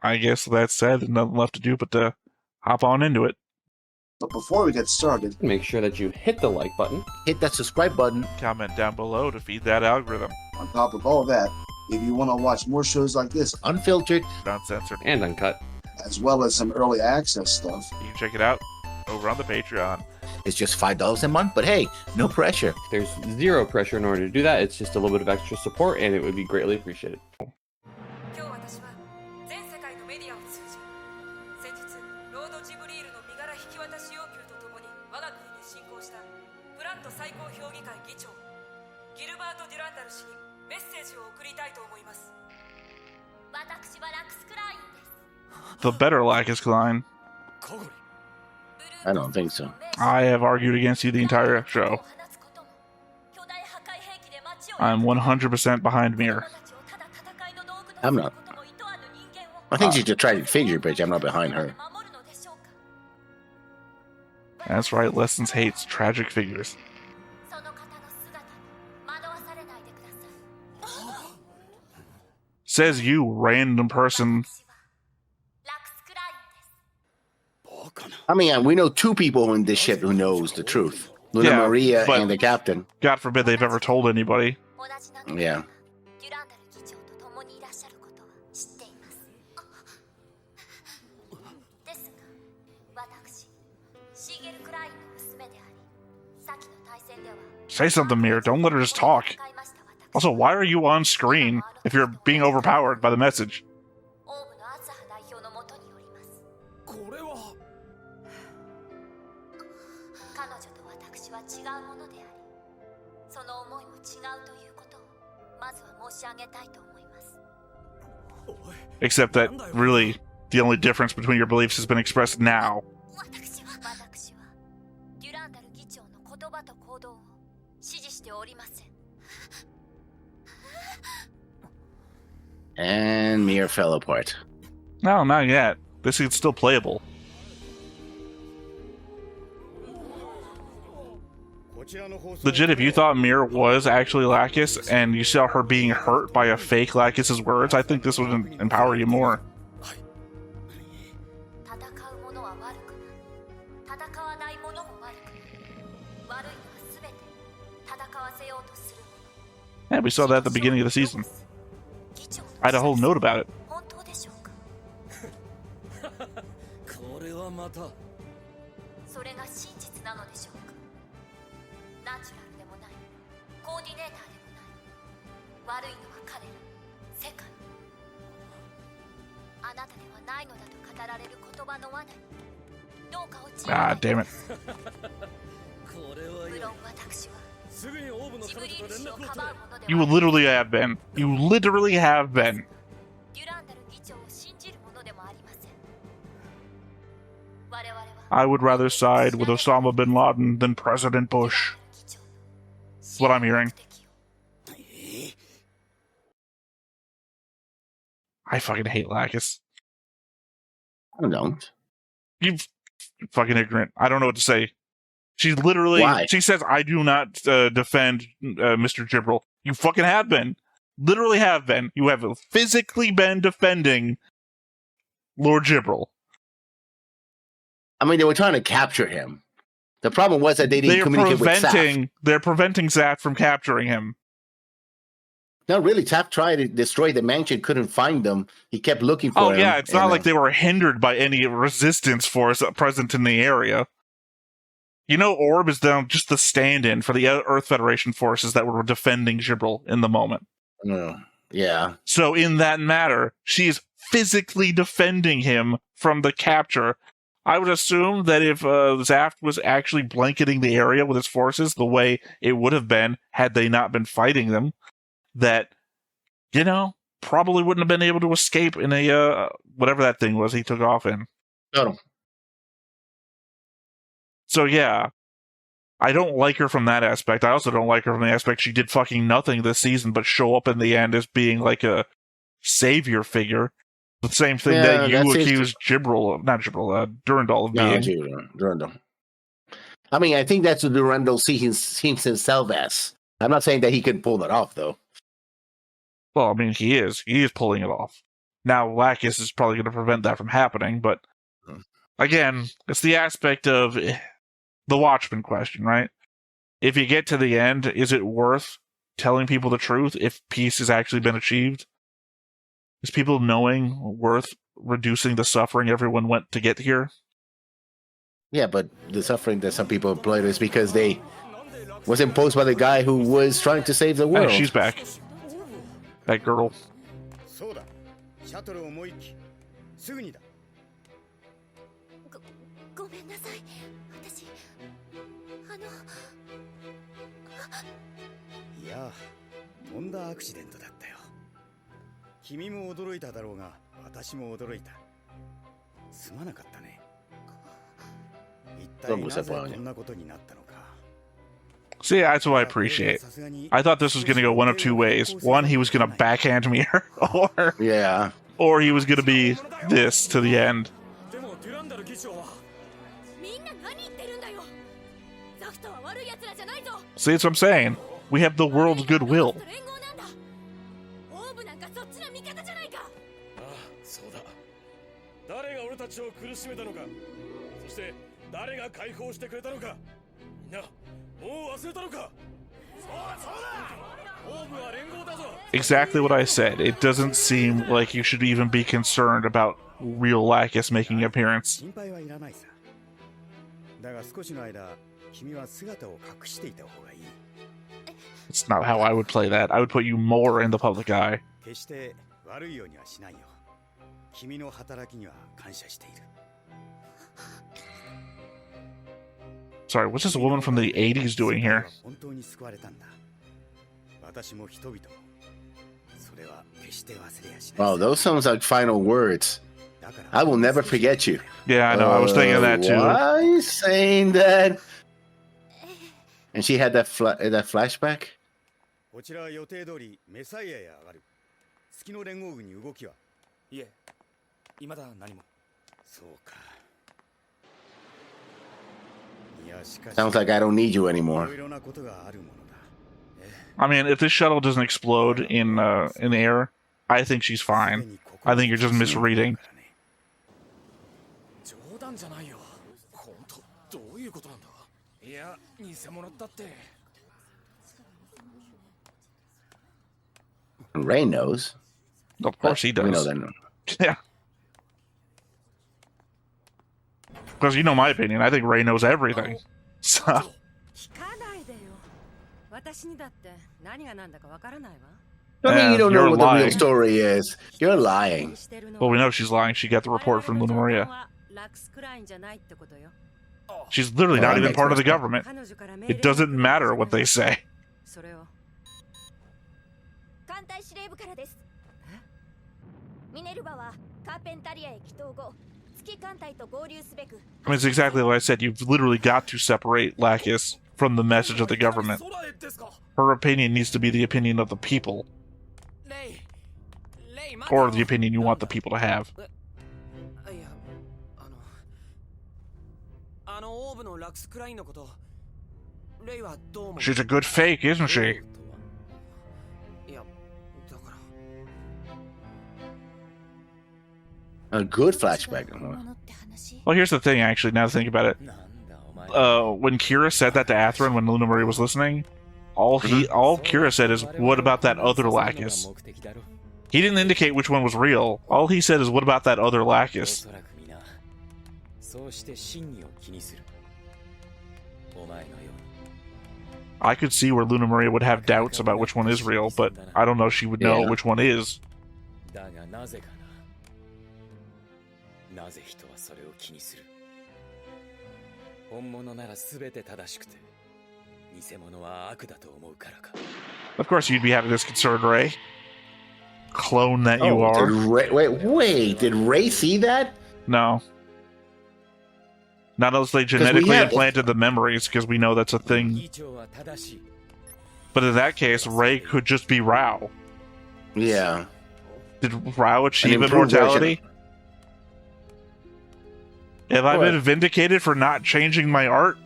I guess that's said. There's nothing left to do but to hop on into it. But before we get started, make sure that you hit the like button, hit that subscribe button, comment down below to feed that algorithm. On top of all that, if you want to watch more shows like this, unfiltered, uncensored, and uncut, as well as some early access stuff, you can check it out over on the Patreon. It's just $5 a month, but hey, no pressure. There's zero pressure in order to do that. It's just a little bit of extra support, and it would be greatly appreciated. The better Lacus line. I don't think so. I have argued against you the entire show. I'm 100% behind Mir. I'm not. I think she's a tragic figure, but I'm not behind her. That's right, Lessons hates tragic figures. Says you, random person. I mean, we know 2 people in this ship who knows the truth. Luna Maria and the captain. God forbid they've ever told anybody. Yeah. Say something, Mir. Don't let her just talk. Also, why are you on screen if you're being overpowered by the message? Except that, really, the only difference between your beliefs has been expressed now. And Mir fell apart. No, not yet. This is still playable. Legit, if you thought Mir was actually Lacus and you saw her being hurt by a fake Lacus's words, I think this would empower you more. Yeah, we saw that at the beginning of the season. I had a whole note about it. Ah, damn it. You literally have been. You literally have been. I would rather side with Osama bin Laden than President Bush. what I'm hearing. I fucking hate Lacus. I don't. You fucking ignorant. I don't know what to say. She literally, Why? she says, I do not defend Mr. Gibral. You fucking have been. Literally have been. You have physically been defending Lord Gibral. I mean, they were trying to capture him. The problem was that they didn't communicate with Zaft. They're preventing Zaft from capturing him. No, really, Zaft tried to destroy the mansion, couldn't find them. He kept looking for him. Oh, yeah, it's not like they were hindered by any resistance force present in the area. You know, Orb is down just the stand-in for the Earth Federation forces that were defending Gibral in the moment. Yeah. So in that matter, she's physically defending him from the capture. I would assume that if Zaft was actually blanketing the area with his forces the way it would have been had they not been fighting them, that, you know, probably wouldn't have been able to escape in a, whatever that thing was he took off in. No. So yeah, I don't like her from that aspect. I also don't like her from the aspect she did fucking nothing this season but show up in the end as being like a savior figure. The same thing that you accused Durandal of being. Durandal. I mean, I think that's what Durandal sees himself as. I'm not saying that he can pull that off, though. Well, I mean, he is. He is pulling it off. Now, Lacus is probably going to prevent that from happening, but again, it's the aspect of the Watchmen question, right? If you get to the end, is it worth telling people the truth if peace has actually been achieved? Is people knowing worth reducing the suffering everyone went to get here? Yeah, but the suffering that some people employed is because they was imposed by the guy who was trying to save the world. Hey, she's back. That girl. See, that's what I appreciate. I thought this was going to go one of two ways. One, he was going to backhand me, or he was going to be this to the end. See, that's what I'm saying. We have the world's goodwill. Exactly what I said. It doesn't seem like you should even be concerned about real Lacus making an appearance. It's not how I would play that. I would put you more in the public eye. Sorry, what's this woman from the 80s doing here? Oh, those sounds like final words. I will never forget you. Yeah, I know. I was thinking of that too. Why are you saying that? And she had that flashback? Sounds like I don't need you anymore. I mean, if this shuttle doesn't explode in air, I think she's fine. I think you're just misreading. Ray knows. Of course he does. We know that. Yeah. Because you know my opinion. I think Ray knows everything. So. I mean, you don't know what the real story is. You're lying. Well, we know she's lying. She got the report from Luna Maria. She's literally not even part of the government. It doesn't matter what they say. I mean, it's exactly what I said. You've literally got to separate Lacus from the message of the government. Her opinion needs to be the opinion of the people. Or the opinion you want the people to have. She's a good fake, isn't she? A good flashback. Well, here's the thing, actually, now to think about it. When Kira said that to Athrun when Luna Maria was listening, all Kira said is, what about that other Lacus? He didn't indicate which one was real. All he said is, what about that other Lacus? I could see where Luna Maria would have doubts about which one is real, but I don't know if she would know which one is. Of course you'd be having this concern, Ray. Clone that you are. Did Ray see that? No. Not unless they genetically implanted the memories, because we know that's a thing. But in that case, Ray could just be Rao. Yeah. Did Rao achieve immortality? Have I been vindicated for not changing my art?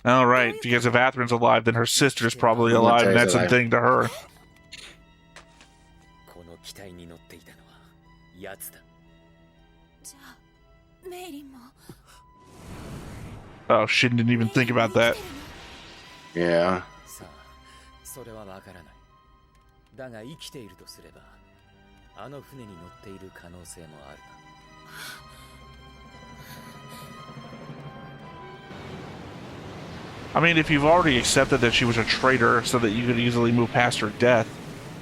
All right, because if Athrun's alive, then her sister's probably alive, and that's a thing to her. Oh, she didn't even think about that. Yeah. I mean, if you've already accepted that she was a traitor so that you could easily move past her death,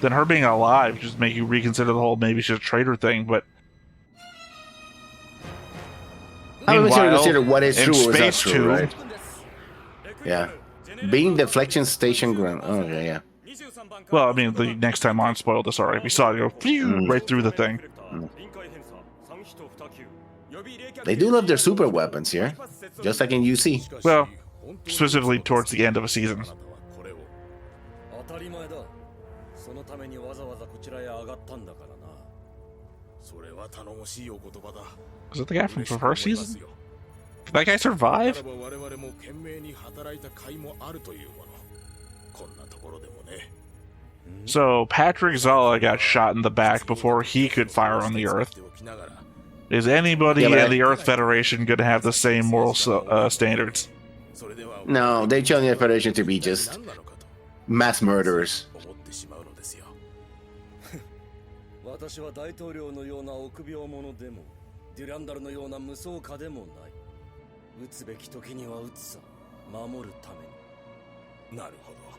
then her being alive just make you reconsider the whole maybe she's a traitor thing, but... I would consider what is true or not true, too, right? Yeah. Being deflection station ground. Oh, yeah. Well, I mean, the next time on spoiled this already. We saw it go phew, right through the thing. They do love their super weapons here, just like in UC. Well, specifically towards the end of a season. Was it the guy from the first season? Did that guy survive? So, Patrick Zala got shot in the back before he could fire on the Earth. Is anybody in the Earth Federation going to have the same moral standards? No, they chose the Federation to be just mass murderers.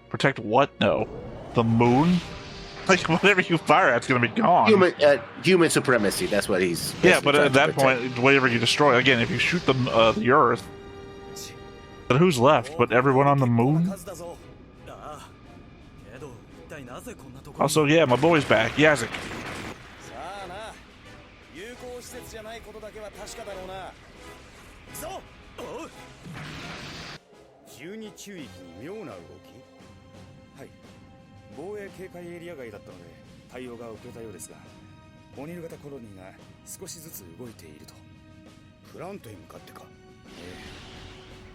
Protect what? No. The moon? Like, whatever you fire at's gonna be gone. Human supremacy, that's what he's... Yeah, but at that point, whatever you destroy, again, if you shoot the Earth, then who's left? But everyone on the moon? Also, yeah, my boy's back. Yazik.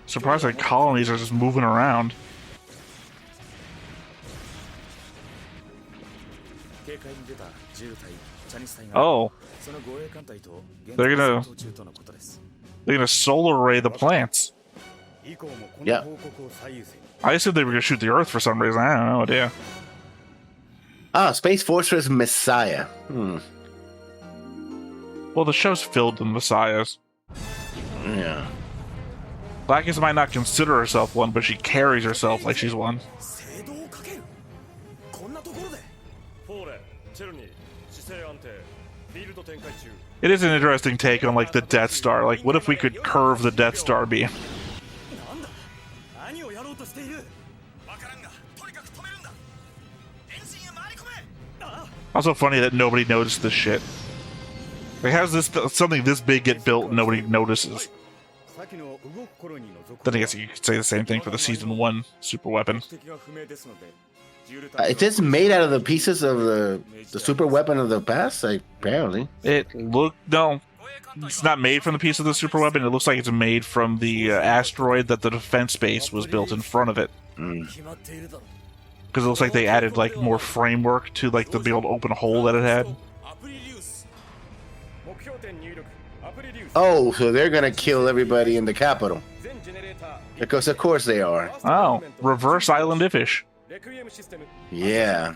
Surprised that colonies are just moving around. Oh. They're gonna solar array the plants. Yeah. I assumed they were gonna shoot the Earth for some reason. I don't know, idea. Ah, Space Fortress Messiah. Well, the show's filled with messiahs. Yeah. Lacus might not consider herself one, but she carries herself like she's one. It is an interesting take on like the Death Star. Like, what if we could curve the Death Star beam? Also funny that nobody noticed this shit. Like, how's this something this big get built and nobody notices? Then I guess you could say the same thing for the Season 1 super weapon. Is this made out of the pieces of the super weapon of the past? Like, apparently. No, it's not made from the piece of the super weapon. It looks like it's made from the asteroid that the defense base was built in front of it. Because it looks like they added like more framework to like the old open hole that it had. Oh, so they're gonna kill everybody in the capital. Because of course they are. Oh, reverse island Ifish. Yeah.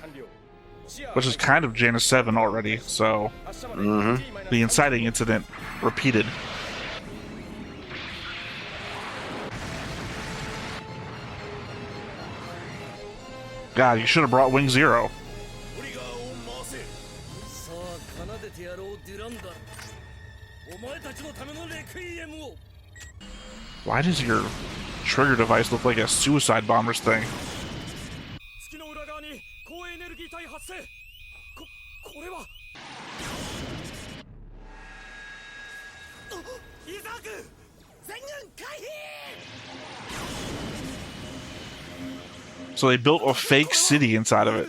Which is kind of Janus 7 already, so the inciting incident repeated. God, you should have brought Wing Zero. Why does your trigger device look like a suicide bomber's thing? So they built a fake city inside of it.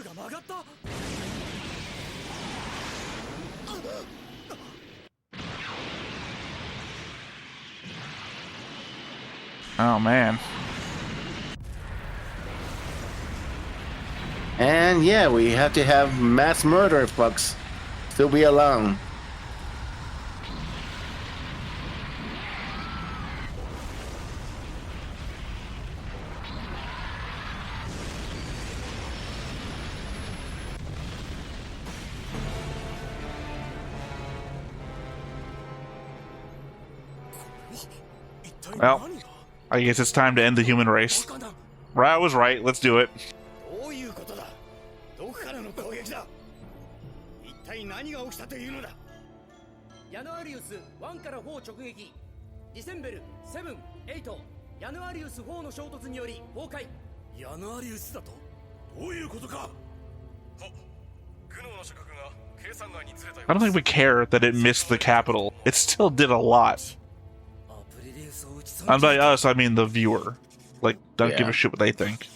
Oh man. And yeah, we have to have mass murder, folks. Still be alone. Well, I guess it's time to end the human race. I was right, let's do it. I don't think we care that it missed the capital. It still did a lot. And by us, I mean the viewer. Like, don't give a shit what they think.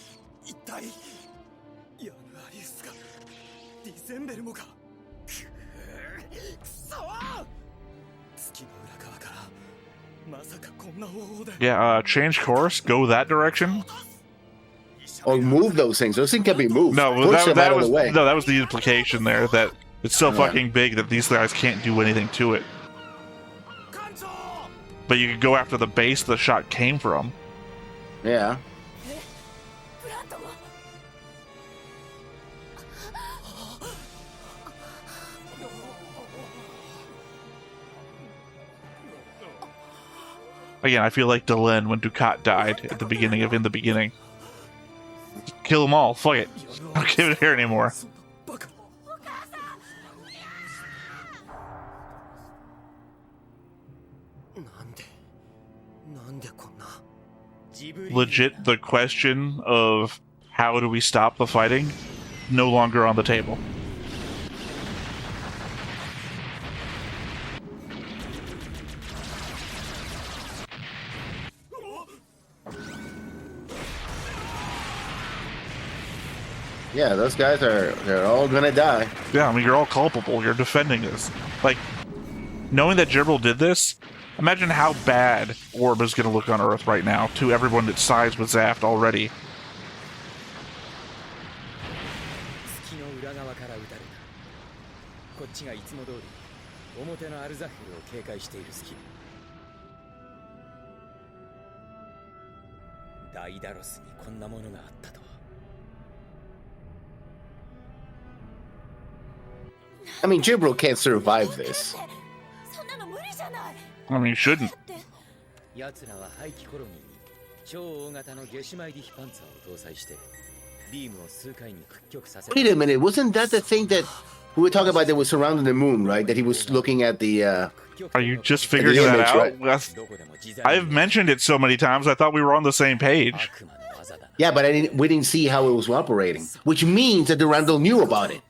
Yeah, change course, go that direction. Or move those things. Those things can be moved. No, that was the implication there, that it's so fucking big that these guys can't do anything to it. But you could go after the base the shot came from. Yeah. Again, I feel like Delenn when Ducat died at the beginning of In the Beginning. Kill them all, fuck it. I don't give it here anymore. Legit, the question of how do we stop the fighting, no longer on the table. Yeah, those guys they're all gonna die. Yeah, I mean, you're all culpable. You're defending this. Like, knowing that Jibril did this, imagine how bad Orb is going to look on Earth right now to everyone that sides with Zaft already. I mean, Jibril can't survive this. I mean, you shouldn't. Wait a minute, wasn't that the thing that we were talking about that was surrounding the moon, right? That he was looking at the... Are you just figuring that image, out? right? I've mentioned it so many times, I thought we were on the same page. Yeah, but we didn't see how it was operating, which means that Durandal knew about it.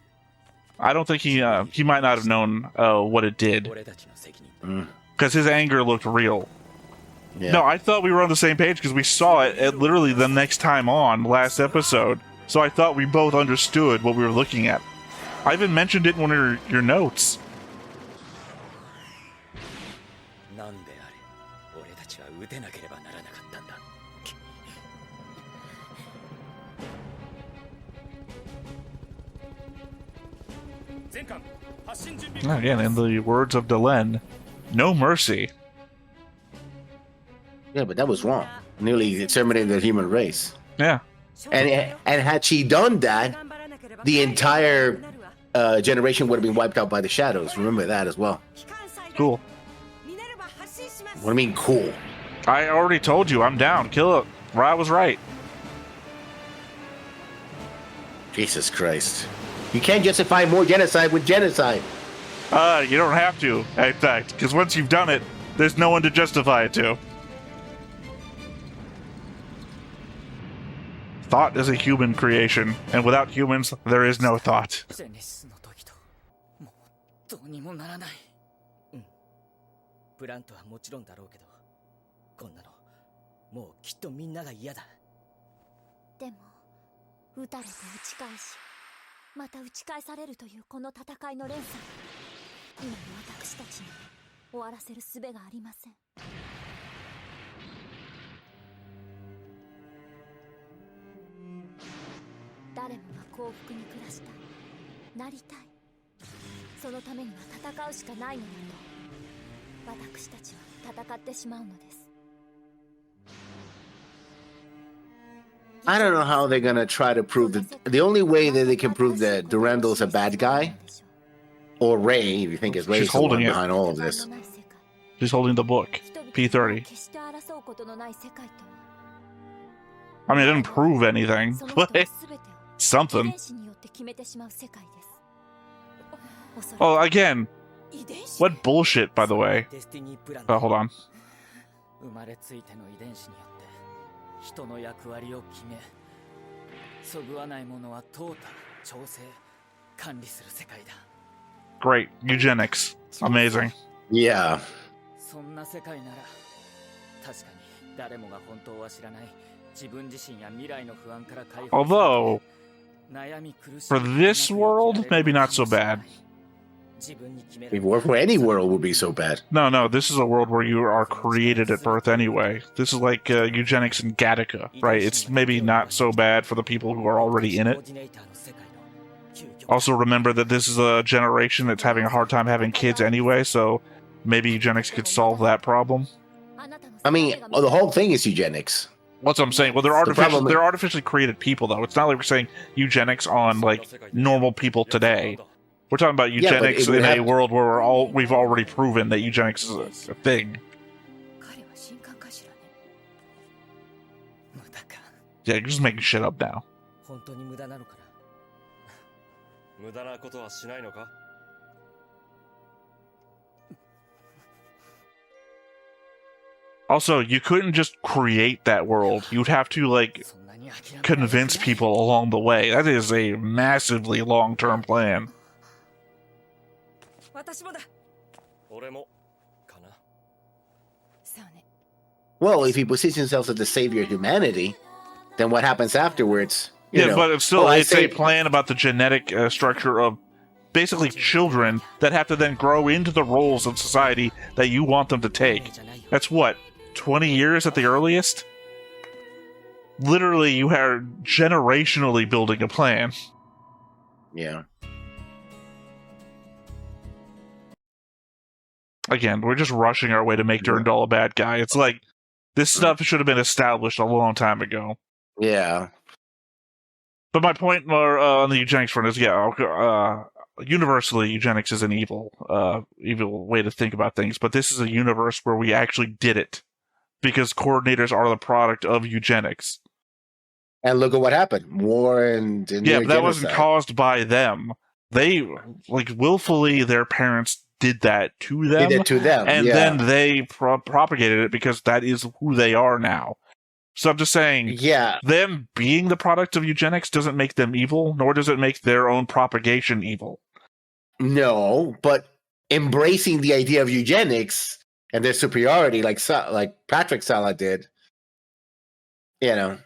I don't think he might not have known what it did. Because his anger looked real. Yeah. No, I thought we were on the same page because we saw it at literally the next time on, last episode. So I thought we both understood what we were looking at. I even mentioned it in one of your notes. Again, in the words of Delenn, no mercy. Yeah, but that was wrong. Nearly exterminated the human race. Yeah. And had she done that, the entire generation would have been wiped out by the shadows. Remember that as well. Cool. What do you mean, cool? I already told you, I'm down. Kill it. I was right. Jesus Christ. You can't justify more genocide with genocide. You don't have to, in fact, because once you've done it, there's no one to justify it to. Thought is a human creation, and without humans, there is no thought. プラントはもちろんだろうけど、こんなのもうきっとみんなが嫌だ。でも、撃たれて打ち返し、また打ち返されるというこの戦いの連鎖、今の私たちに終わらせる術がありません。誰もが幸福に暮らしたい、なりたい。そのためには戦うしかないのだと。 私たちは戦ってしまうのです。 I don't know how they're gonna try to prove that. The only way that they can prove that Durandal's a bad guy, or Ray, if you think it's Ray's the one behind all of this. She's holding the book, P30. I mean, it didn't prove anything, but something. Oh, again. What bullshit, by the way. Oh, hold on. 生まれついての遺伝子によって人の役割を決め、そぐわないものは淘汰、調整、管理する世界だ。 Great. Eugenics. Amazing. Yeah. そんな世界なら確かに誰もが本当は知らない自分自身や未来の不安から解放。 Although, for this world, maybe not so bad. For any world would be so bad. No, this is a world where you are created at birth anyway. This is like eugenics in Gattaca, right? It's maybe not so bad for the people who are already in it. Also remember that this is a generation that's having a hard time having kids anyway, so maybe eugenics could solve that problem. I mean, the whole thing is eugenics. What's I'm saying? Well, they're artificially created people, though. It's not like we're saying eugenics on like normal people today. We're talking about eugenics in a world where we've already proven that eugenics is a thing. Yeah, you're just making shit up now. Also, you couldn't just create that world. You'd have to, like, convince people along the way. That is a massively long-term plan. Well, if he positions himself as the savior of humanity, then what happens afterwards? Yeah, but it's still it's a plan about the genetic structure of basically children that have to then grow into the roles of society that you want them to take. That's what, 20 years at the earliest? Literally, you are generationally building a plan. Yeah. Again, we're just rushing our way to make Durandal a bad guy. It's like, this stuff should have been established a long time ago. Yeah. But my point more on the eugenics front is, universally, eugenics is an evil way to think about things. But this is a universe where we actually did it. Because coordinators are the product of eugenics. And look at what happened. War and Yeah, but that wasn't genocide. caused by them. They, like, willfully, their parents did that to them. Did it to them. And yeah. then they propagated it because that is who they are now. So I'm just saying, Yeah. them being the product of eugenics doesn't make them evil, nor does it make their own propagation evil. No, but embracing the idea of eugenics and their superiority, like Patrick Sala did, you know.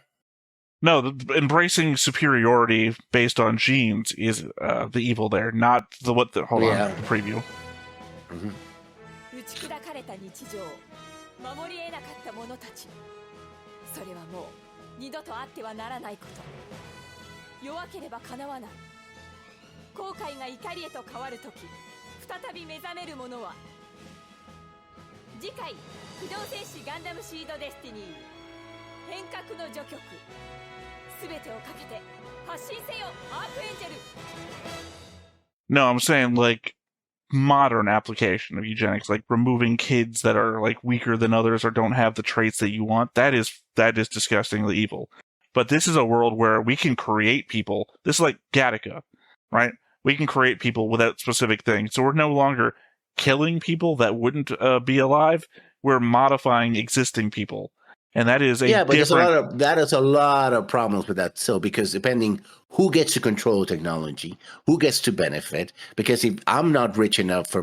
No, embracing superiority based on genes is the evil there, not hold on, preview. Mm-hmm. 打ち砕かれた日常、守り得なかった者たち。それはもう二度とあってはならないこと。弱ければかなわない。後悔が怒りへと変わるとき、再び目覚める者は。次回、機動戦士ガンダムシードデスティニー、変革の序曲。すべてをかけて発信せよ、アークエンジェル。No, I'm saying, like, modern application of eugenics, like removing kids that are like weaker than others or don't have the traits that you want. That is disgustingly evil. But this is a world where we can create people. This is like Gattaca, right? We can create people without specific things. So we're no longer killing people that wouldn't be alive. We're modifying existing people. And that is but there's a lot of problems with that. So because depending who gets to control technology, who gets to benefit, because if I'm not rich enough for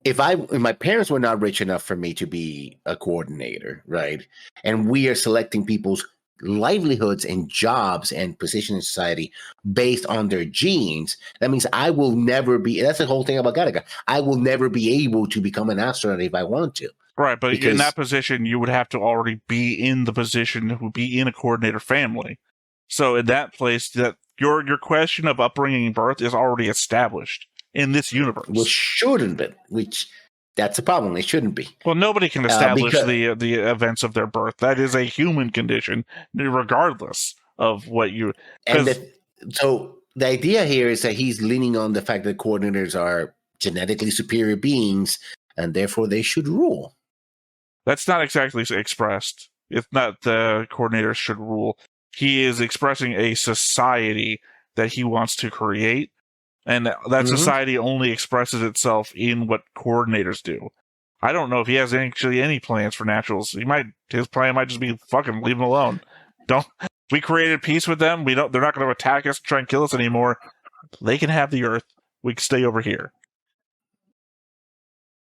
if my parents were not rich enough for me to be a coordinator, right? And we are selecting people's livelihoods and jobs and position in society based on their genes, that means I will never be, that's the whole thing about Gattaca. I will never be able to become an astronaut if I want to. Right, but in that position, you would have to already be in the position, would be in a coordinator family. So in that place, that your question of upbringing and birth is already established in this universe. Which shouldn't be. That's a problem. It shouldn't be. Well, nobody can establish the events of their birth. That is a human condition, regardless of what you. So the idea here is that he's leaning on the fact that coordinators are genetically superior beings, and therefore they should rule. That's not exactly expressed. If not, the coordinators should rule. He is expressing a society that he wants to create, and that society only expresses itself in what coordinators do. I don't know if he has actually any plans for naturals. His plan might just be fucking leave them alone. We created peace with them. They're not going to attack us and try and kill us anymore. They can have the Earth. We can stay over here.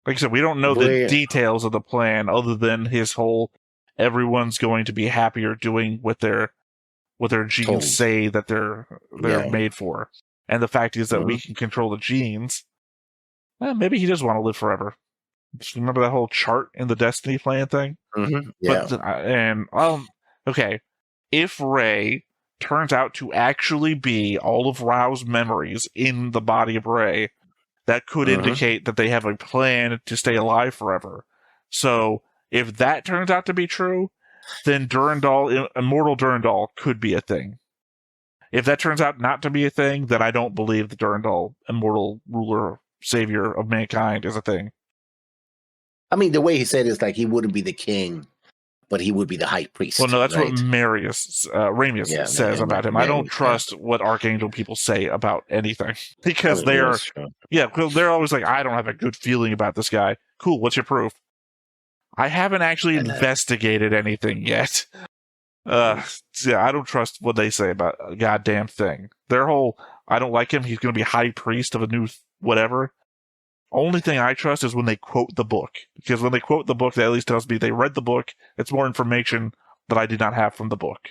Like I said, we don't know the details of the plan other than his whole everyone's going to be happier doing what their genes say that they're made for. And the fact is that we can control the genes. Maybe he does want to live forever. Just remember that whole chart in the Destiny plan thing? Mm-hmm. Yeah. Okay. If Rey turns out to actually be all of Rao's memories in the body of Rey, that could indicate that they have a plan to stay alive forever. So, if that turns out to be true, then Immortal Durandal could be a thing. If that turns out not to be a thing, then I don't believe the Durandal, immortal ruler, savior of mankind, is a thing. I mean, the way he said it is like he wouldn't be the king, but he would be the high priest. Well, no, that's what Ramius says about him. I don't trust what Archangel people say about anything. Because they're always like, I don't have a good feeling about this guy. Cool, what's your proof? I haven't actually investigated anything yet. I don't trust what they say about a goddamn thing. Their whole, I don't like him, he's going to be high priest of a new whatever. Only thing I trust is when they quote the book. Because when they quote the book, that at least tells me they read the book. It's more information that I did not have from the book.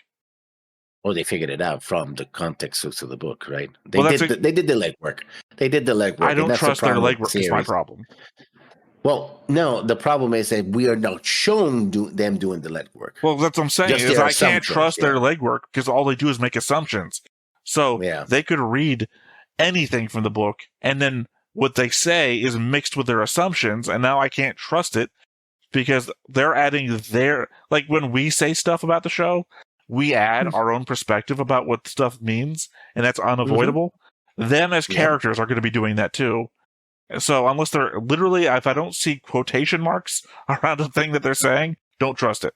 Or they figured it out from the context of the book, right? They did the legwork. They did the legwork. I don't trust their legwork is my problem. Well, no, the problem is that we are not shown them doing the legwork. Well, that's what I'm saying. Is I can't trust their legwork because all they do is make assumptions. So they could read anything from the book, and then what they say is mixed with their assumptions, and now I can't trust it because they're adding like when we say stuff about the show, we add our own perspective about what stuff means, and that's unavoidable. Them as characters are going to be doing that too. So unless they're literally, if I don't see quotation marks around the thing that they're saying, don't trust it.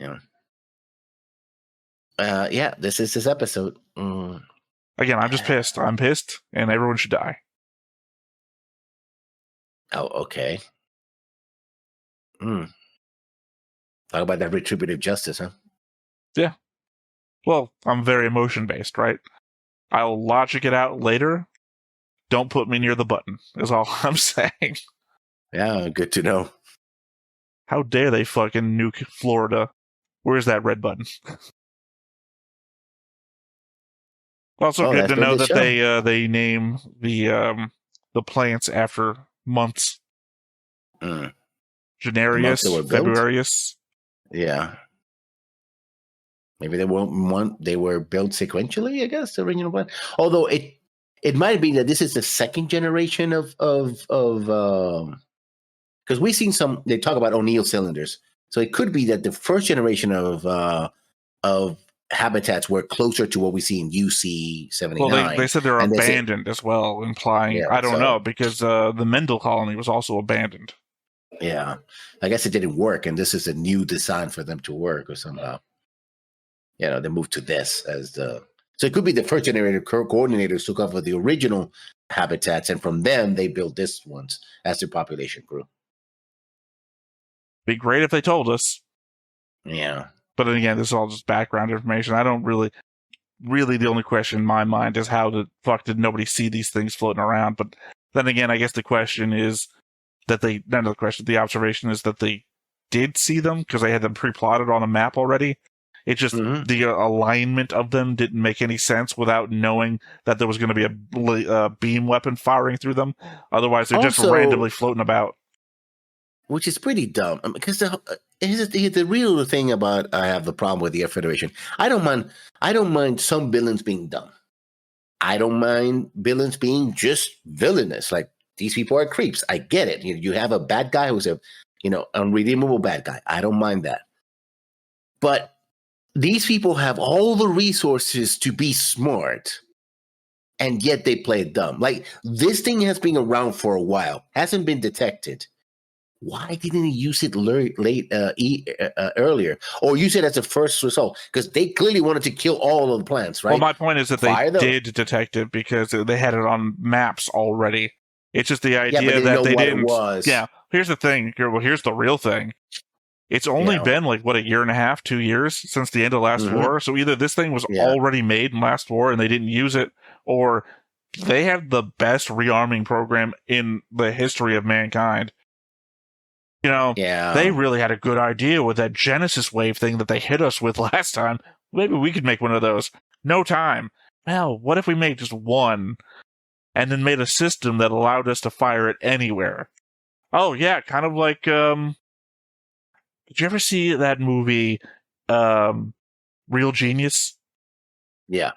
Yeah. Yeah, this is this episode. Again, I'm just pissed. I'm pissed, and everyone should die. Oh, okay. Talk about that retributive justice, huh? Yeah. Well, I'm very emotion based, right? I'll logic it out later. Don't put me near the button, is all I'm saying. Yeah, good to know. How dare they fucking nuke Florida? Where's that red button? Also, good to know that they name the plants after months. Janarius, Februarius. Yeah. Maybe they were built sequentially, I guess, the original one. Although it might be that this is the second generation of because we've seen they talk about O'Neill cylinders. So it could be that the first generation of habitats were closer to what we see in UC-79. Well, they said they're abandoned as well, implying, I don't know, because the Mendel colony was also abandoned. Yeah. I guess it didn't work, and this is a new design for them to work or somehow. They moved to this as the... So it could be the first generator coordinators took over the original habitats, and from them, they built this ones as their population grew. Be great if they told us. Yeah. But then again, this is all just background information. I don't really the only question in my mind is how the fuck did nobody see these things floating around? But then again, I guess the question is that the observation is that they did see them because they had them pre-plotted on a map already. It's just the alignment of them didn't make any sense without knowing that there was going to be a beam weapon firing through them. Otherwise, they're just randomly floating about. Which is pretty dumb because the real thing about I have the problem with the Earth Federation. I don't mind some villains being dumb. I don't mind villains being just villainous. Like these people are creeps. I get it. You have a bad guy who's a unredeemable bad guy. I don't mind that. But these people have all the resources to be smart, and yet they play it dumb. Like this thing has been around for a while, hasn't been detected. Why didn't he use it earlier, or use it as a first result? Because they clearly wanted to kill all of the plants, right? Well, my point is that they did detect it because they had it on maps already. It's just the idea that they didn't. Yeah, here's the thing. Well, here's the real thing. It's only been like a year and a half, 2 years since the end of last war. So either this thing was already made in last war and they didn't use it, or they have the best rearming program in the history of mankind. They really had a good idea with that Genesis wave thing that they hit us with last time. Maybe we could make one of those. No time. Well, what if we made just one and then made a system that allowed us to fire it anywhere? Oh, yeah, kind of like... Did you ever see that movie, Real Genius? Yeah.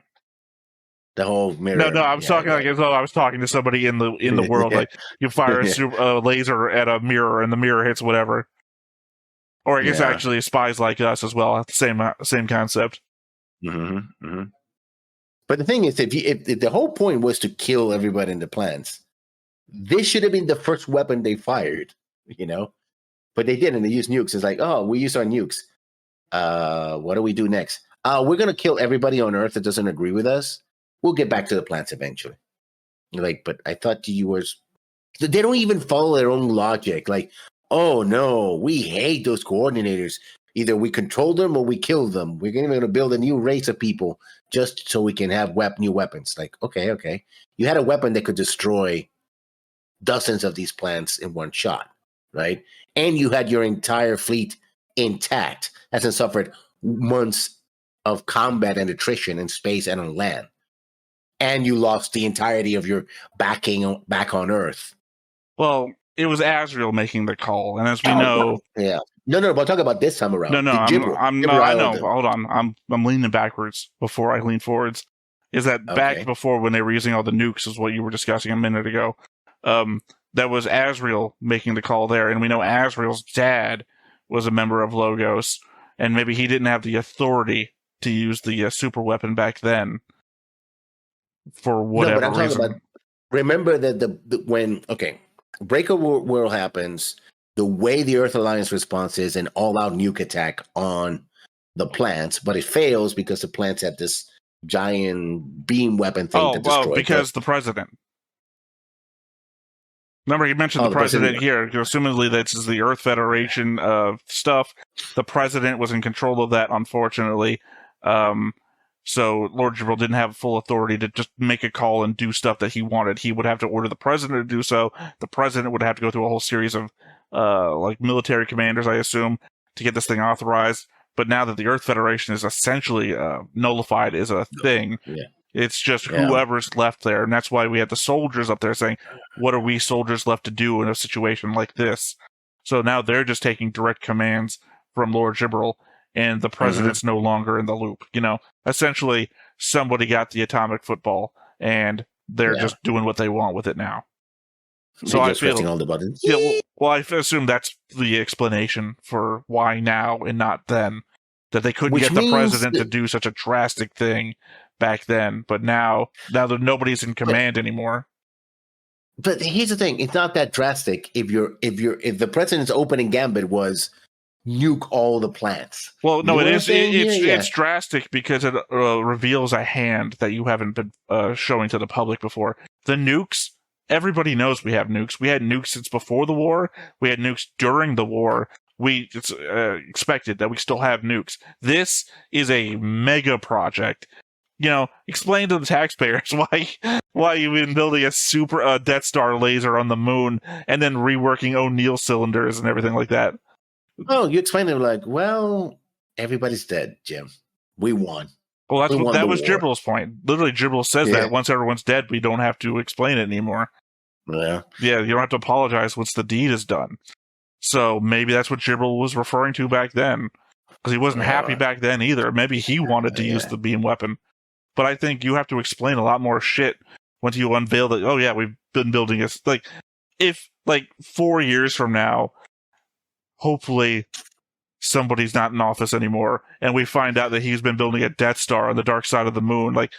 The whole mirror. No, I was talking like as though I was talking to somebody in the world. Like you fire a laser at a mirror, and the mirror hits whatever. Or I guess actually spies like us as well. Same concept. Mm-hmm. But the thing is, if the whole point was to kill everybody in the plants, this should have been the first weapon they fired. But they didn't. They used nukes. It's like, oh, we used our nukes. What do we do next? We're going to kill everybody on Earth that doesn't agree with us. We'll get back to the plants eventually. You're like, but I thought you were... They don't even follow their own logic. Like, oh, no, we hate those coordinators. Either we control them or we kill them. We're going to build a new race of people just so we can have new weapons. Like, okay. You had a weapon that could destroy dozens of these plants in one shot, right? And you had your entire fleet intact, hasn't suffered months of combat and attrition in space and on land. And you lost the entirety of your backing back on Earth. Well, it was Azrael making the call, and as we know... Yeah. No, but talk about this time around. No, I know. Hold on. I'm leaning backwards before I lean forwards. Is that back before when they were using all the nukes is what you were discussing a minute ago. That was Azrael making the call there, and we know Azrael's dad was a member of Logos, and maybe he didn't have the authority to use the super weapon back then for whatever reason. Remember that when Breaker World happens, the way the Earth Alliance response is an all-out nuke attack on the plants, but it fails because the plants have this giant beam weapon thing to destroy. Because the president. Remember, you mentioned the president here. Assumingly, this is the Earth Federation stuff. The president was in control of that, unfortunately. So Lord Jibril didn't have full authority to just make a call and do stuff that he wanted. He would have to order the president to do so. The president would have to go through a whole series of like military commanders, I assume, to get this thing authorized. But now that the Earth Federation is essentially nullified as a thing, it's just whoever's left there. And that's why we had the soldiers up there saying, what are we soldiers left to do in a situation like this? So now they're just taking direct commands from Lord Jibril, and the president's no longer in the loop. You know, essentially, somebody got the atomic football, and they're just doing what they want with it now. So I feel all the buttons. Yeah, well, I assume that's the explanation for why now and not then. That they couldn't get the president to do such a drastic thing back then, but now that nobody's in command anymore. But here's the thing: it's not that drastic. If the president's opening gambit was nuke all the plants. Well, no, it is. It's drastic because it reveals a hand that you haven't been showing to the public before. The nukes. Everybody knows we have nukes. We had nukes since before the war. We had nukes during the war. It's expected that we still have nukes. This is a mega project. You know, explain to the taxpayers why you've been building a super Death Star laser on the moon and then reworking O'Neill cylinders and everything like that. Oh, you explain it like, well, everybody's dead, Jim. We won. Well, that was Jibril's point. Literally, Jibril says that once everyone's dead, we don't have to explain it anymore. Yeah. Yeah, you don't have to apologize once the deed is done. So maybe that's what Jibril was referring to back then. Because he wasn't happy back then either. Maybe he wanted to use the beam weapon. But I think you have to explain a lot more shit once you unveil that, oh yeah, we've been building this. Like, if, 4 years from now, hopefully somebody's not in office anymore, and we find out that he's been building a Death Star on the dark side of the moon. Like,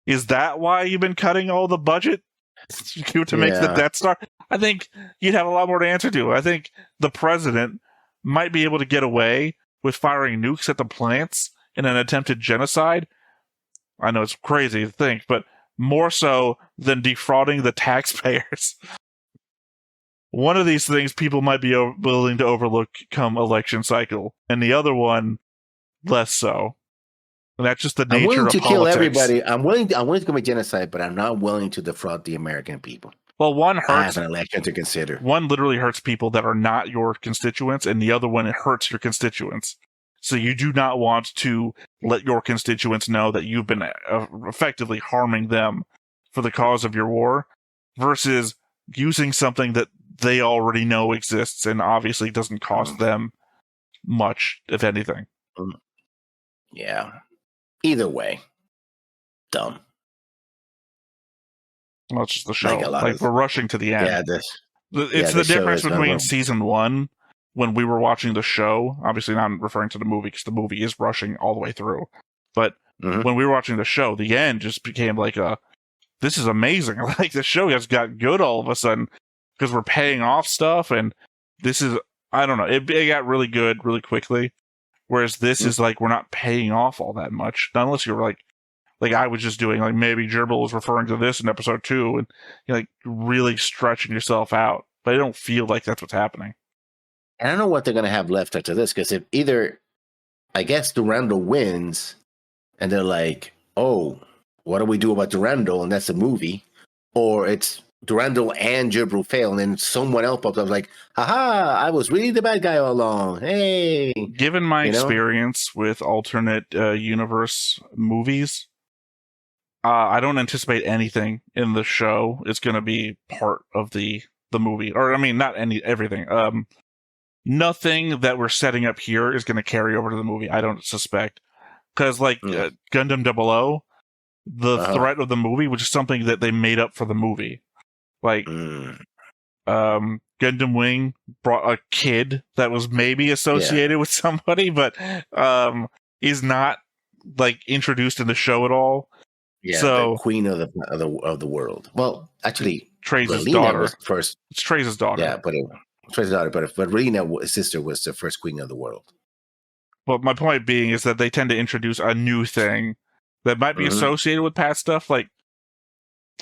is that why you've been cutting all the budget to make the Death Star? I think you'd have a lot more to answer to. I think the president might be able to get away with firing nukes at the plants in an attempted genocide. I know it's crazy to think, but more so than defrauding the taxpayers. One of these things people might be willing to overlook come election cycle, and the other one, less so. And that's just the nature of I'm willing to politics. kill everybody. I'm willing to commit genocide, but I'm not willing to defraud the American people. Well, one hurts. I have an election to consider. One literally hurts people that are not your constituents, and the other one, it hurts your constituents. So you do not want to let your constituents know that you've been effectively harming them for the cause of your war, versus using something that they already know exists and obviously doesn't cost them much, if anything. Yeah. Either way, dumb. Well, it's just the show. We're rushing to the end. Yeah, it's the difference between season 1, when we were watching the show. Obviously, not referring to the movie, because the movie is rushing all the way through. But when we were watching the show, the end just became this is amazing. Like, the show has got good all of a sudden, because we're paying off stuff, and this is, I don't know, it got really good really quickly, whereas this is we're not paying off all that much, not unless you're like I was just doing, maybe Jibril was referring to this in episode 2, and you're really stretching yourself out, but I don't feel like that's what's happening. I don't know what they're going to have left after this, because if either, I guess, Durandal wins, and they're like, oh, what do we do about Durandal, and that's a movie, or it's Durandal and Jibril fail, and then someone else pops up like, haha, I was really the bad guy all along. Hey. Given my experience with alternate universe movies, I don't anticipate anything in the show is going to be part of the movie. Or, I mean, not everything. Nothing that we're setting up here is going to carry over to the movie, I don't suspect. Because, Gundam 00, the threat of the movie was just something that they made up for the movie. Gundam Wing brought a kid that was maybe associated with somebody, but is not introduced in the show at all. Yeah, so the queen of the world. Well, actually, Trace's daughter was first. It's Trace's daughter. Yeah, but Trace's daughter. But Rena, his sister, was the first queen of the world. but my point being is that they tend to introduce a new thing that might be associated with past stuff. Like,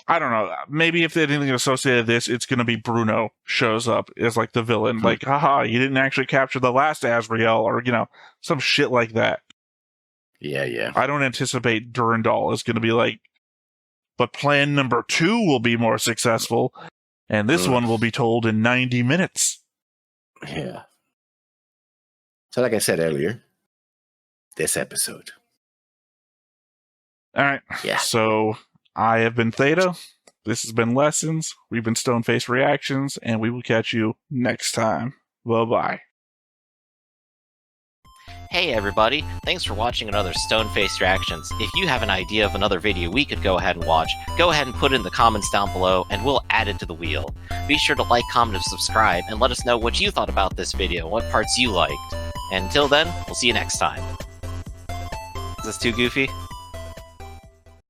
I don't know. Maybe if there's anything associated with this, it's going to be Bruno shows up as like the villain. Like, haha, you didn't actually capture the last Azrael, or, you know, some shit like that. Yeah. I don't anticipate Durandal is going to be like, but plan number 2 will be more successful, and this one will be told in 90 minutes. Yeah. So like I said earlier, this episode. All right. Yeah. So I have been Theta. This has been Lessons. We've been Stoneface Reactions, and we will catch you next time. Bye-bye. Hey everybody, thanks for watching another Stoneface Reactions. If you have an idea of another video we could go ahead and watch, go ahead and put it in the comments down below and we'll add it to the wheel. Be sure to like, comment, and subscribe, and let us know what you thought about this video and what parts you liked. And until then, we'll see you next time. Is this too goofy?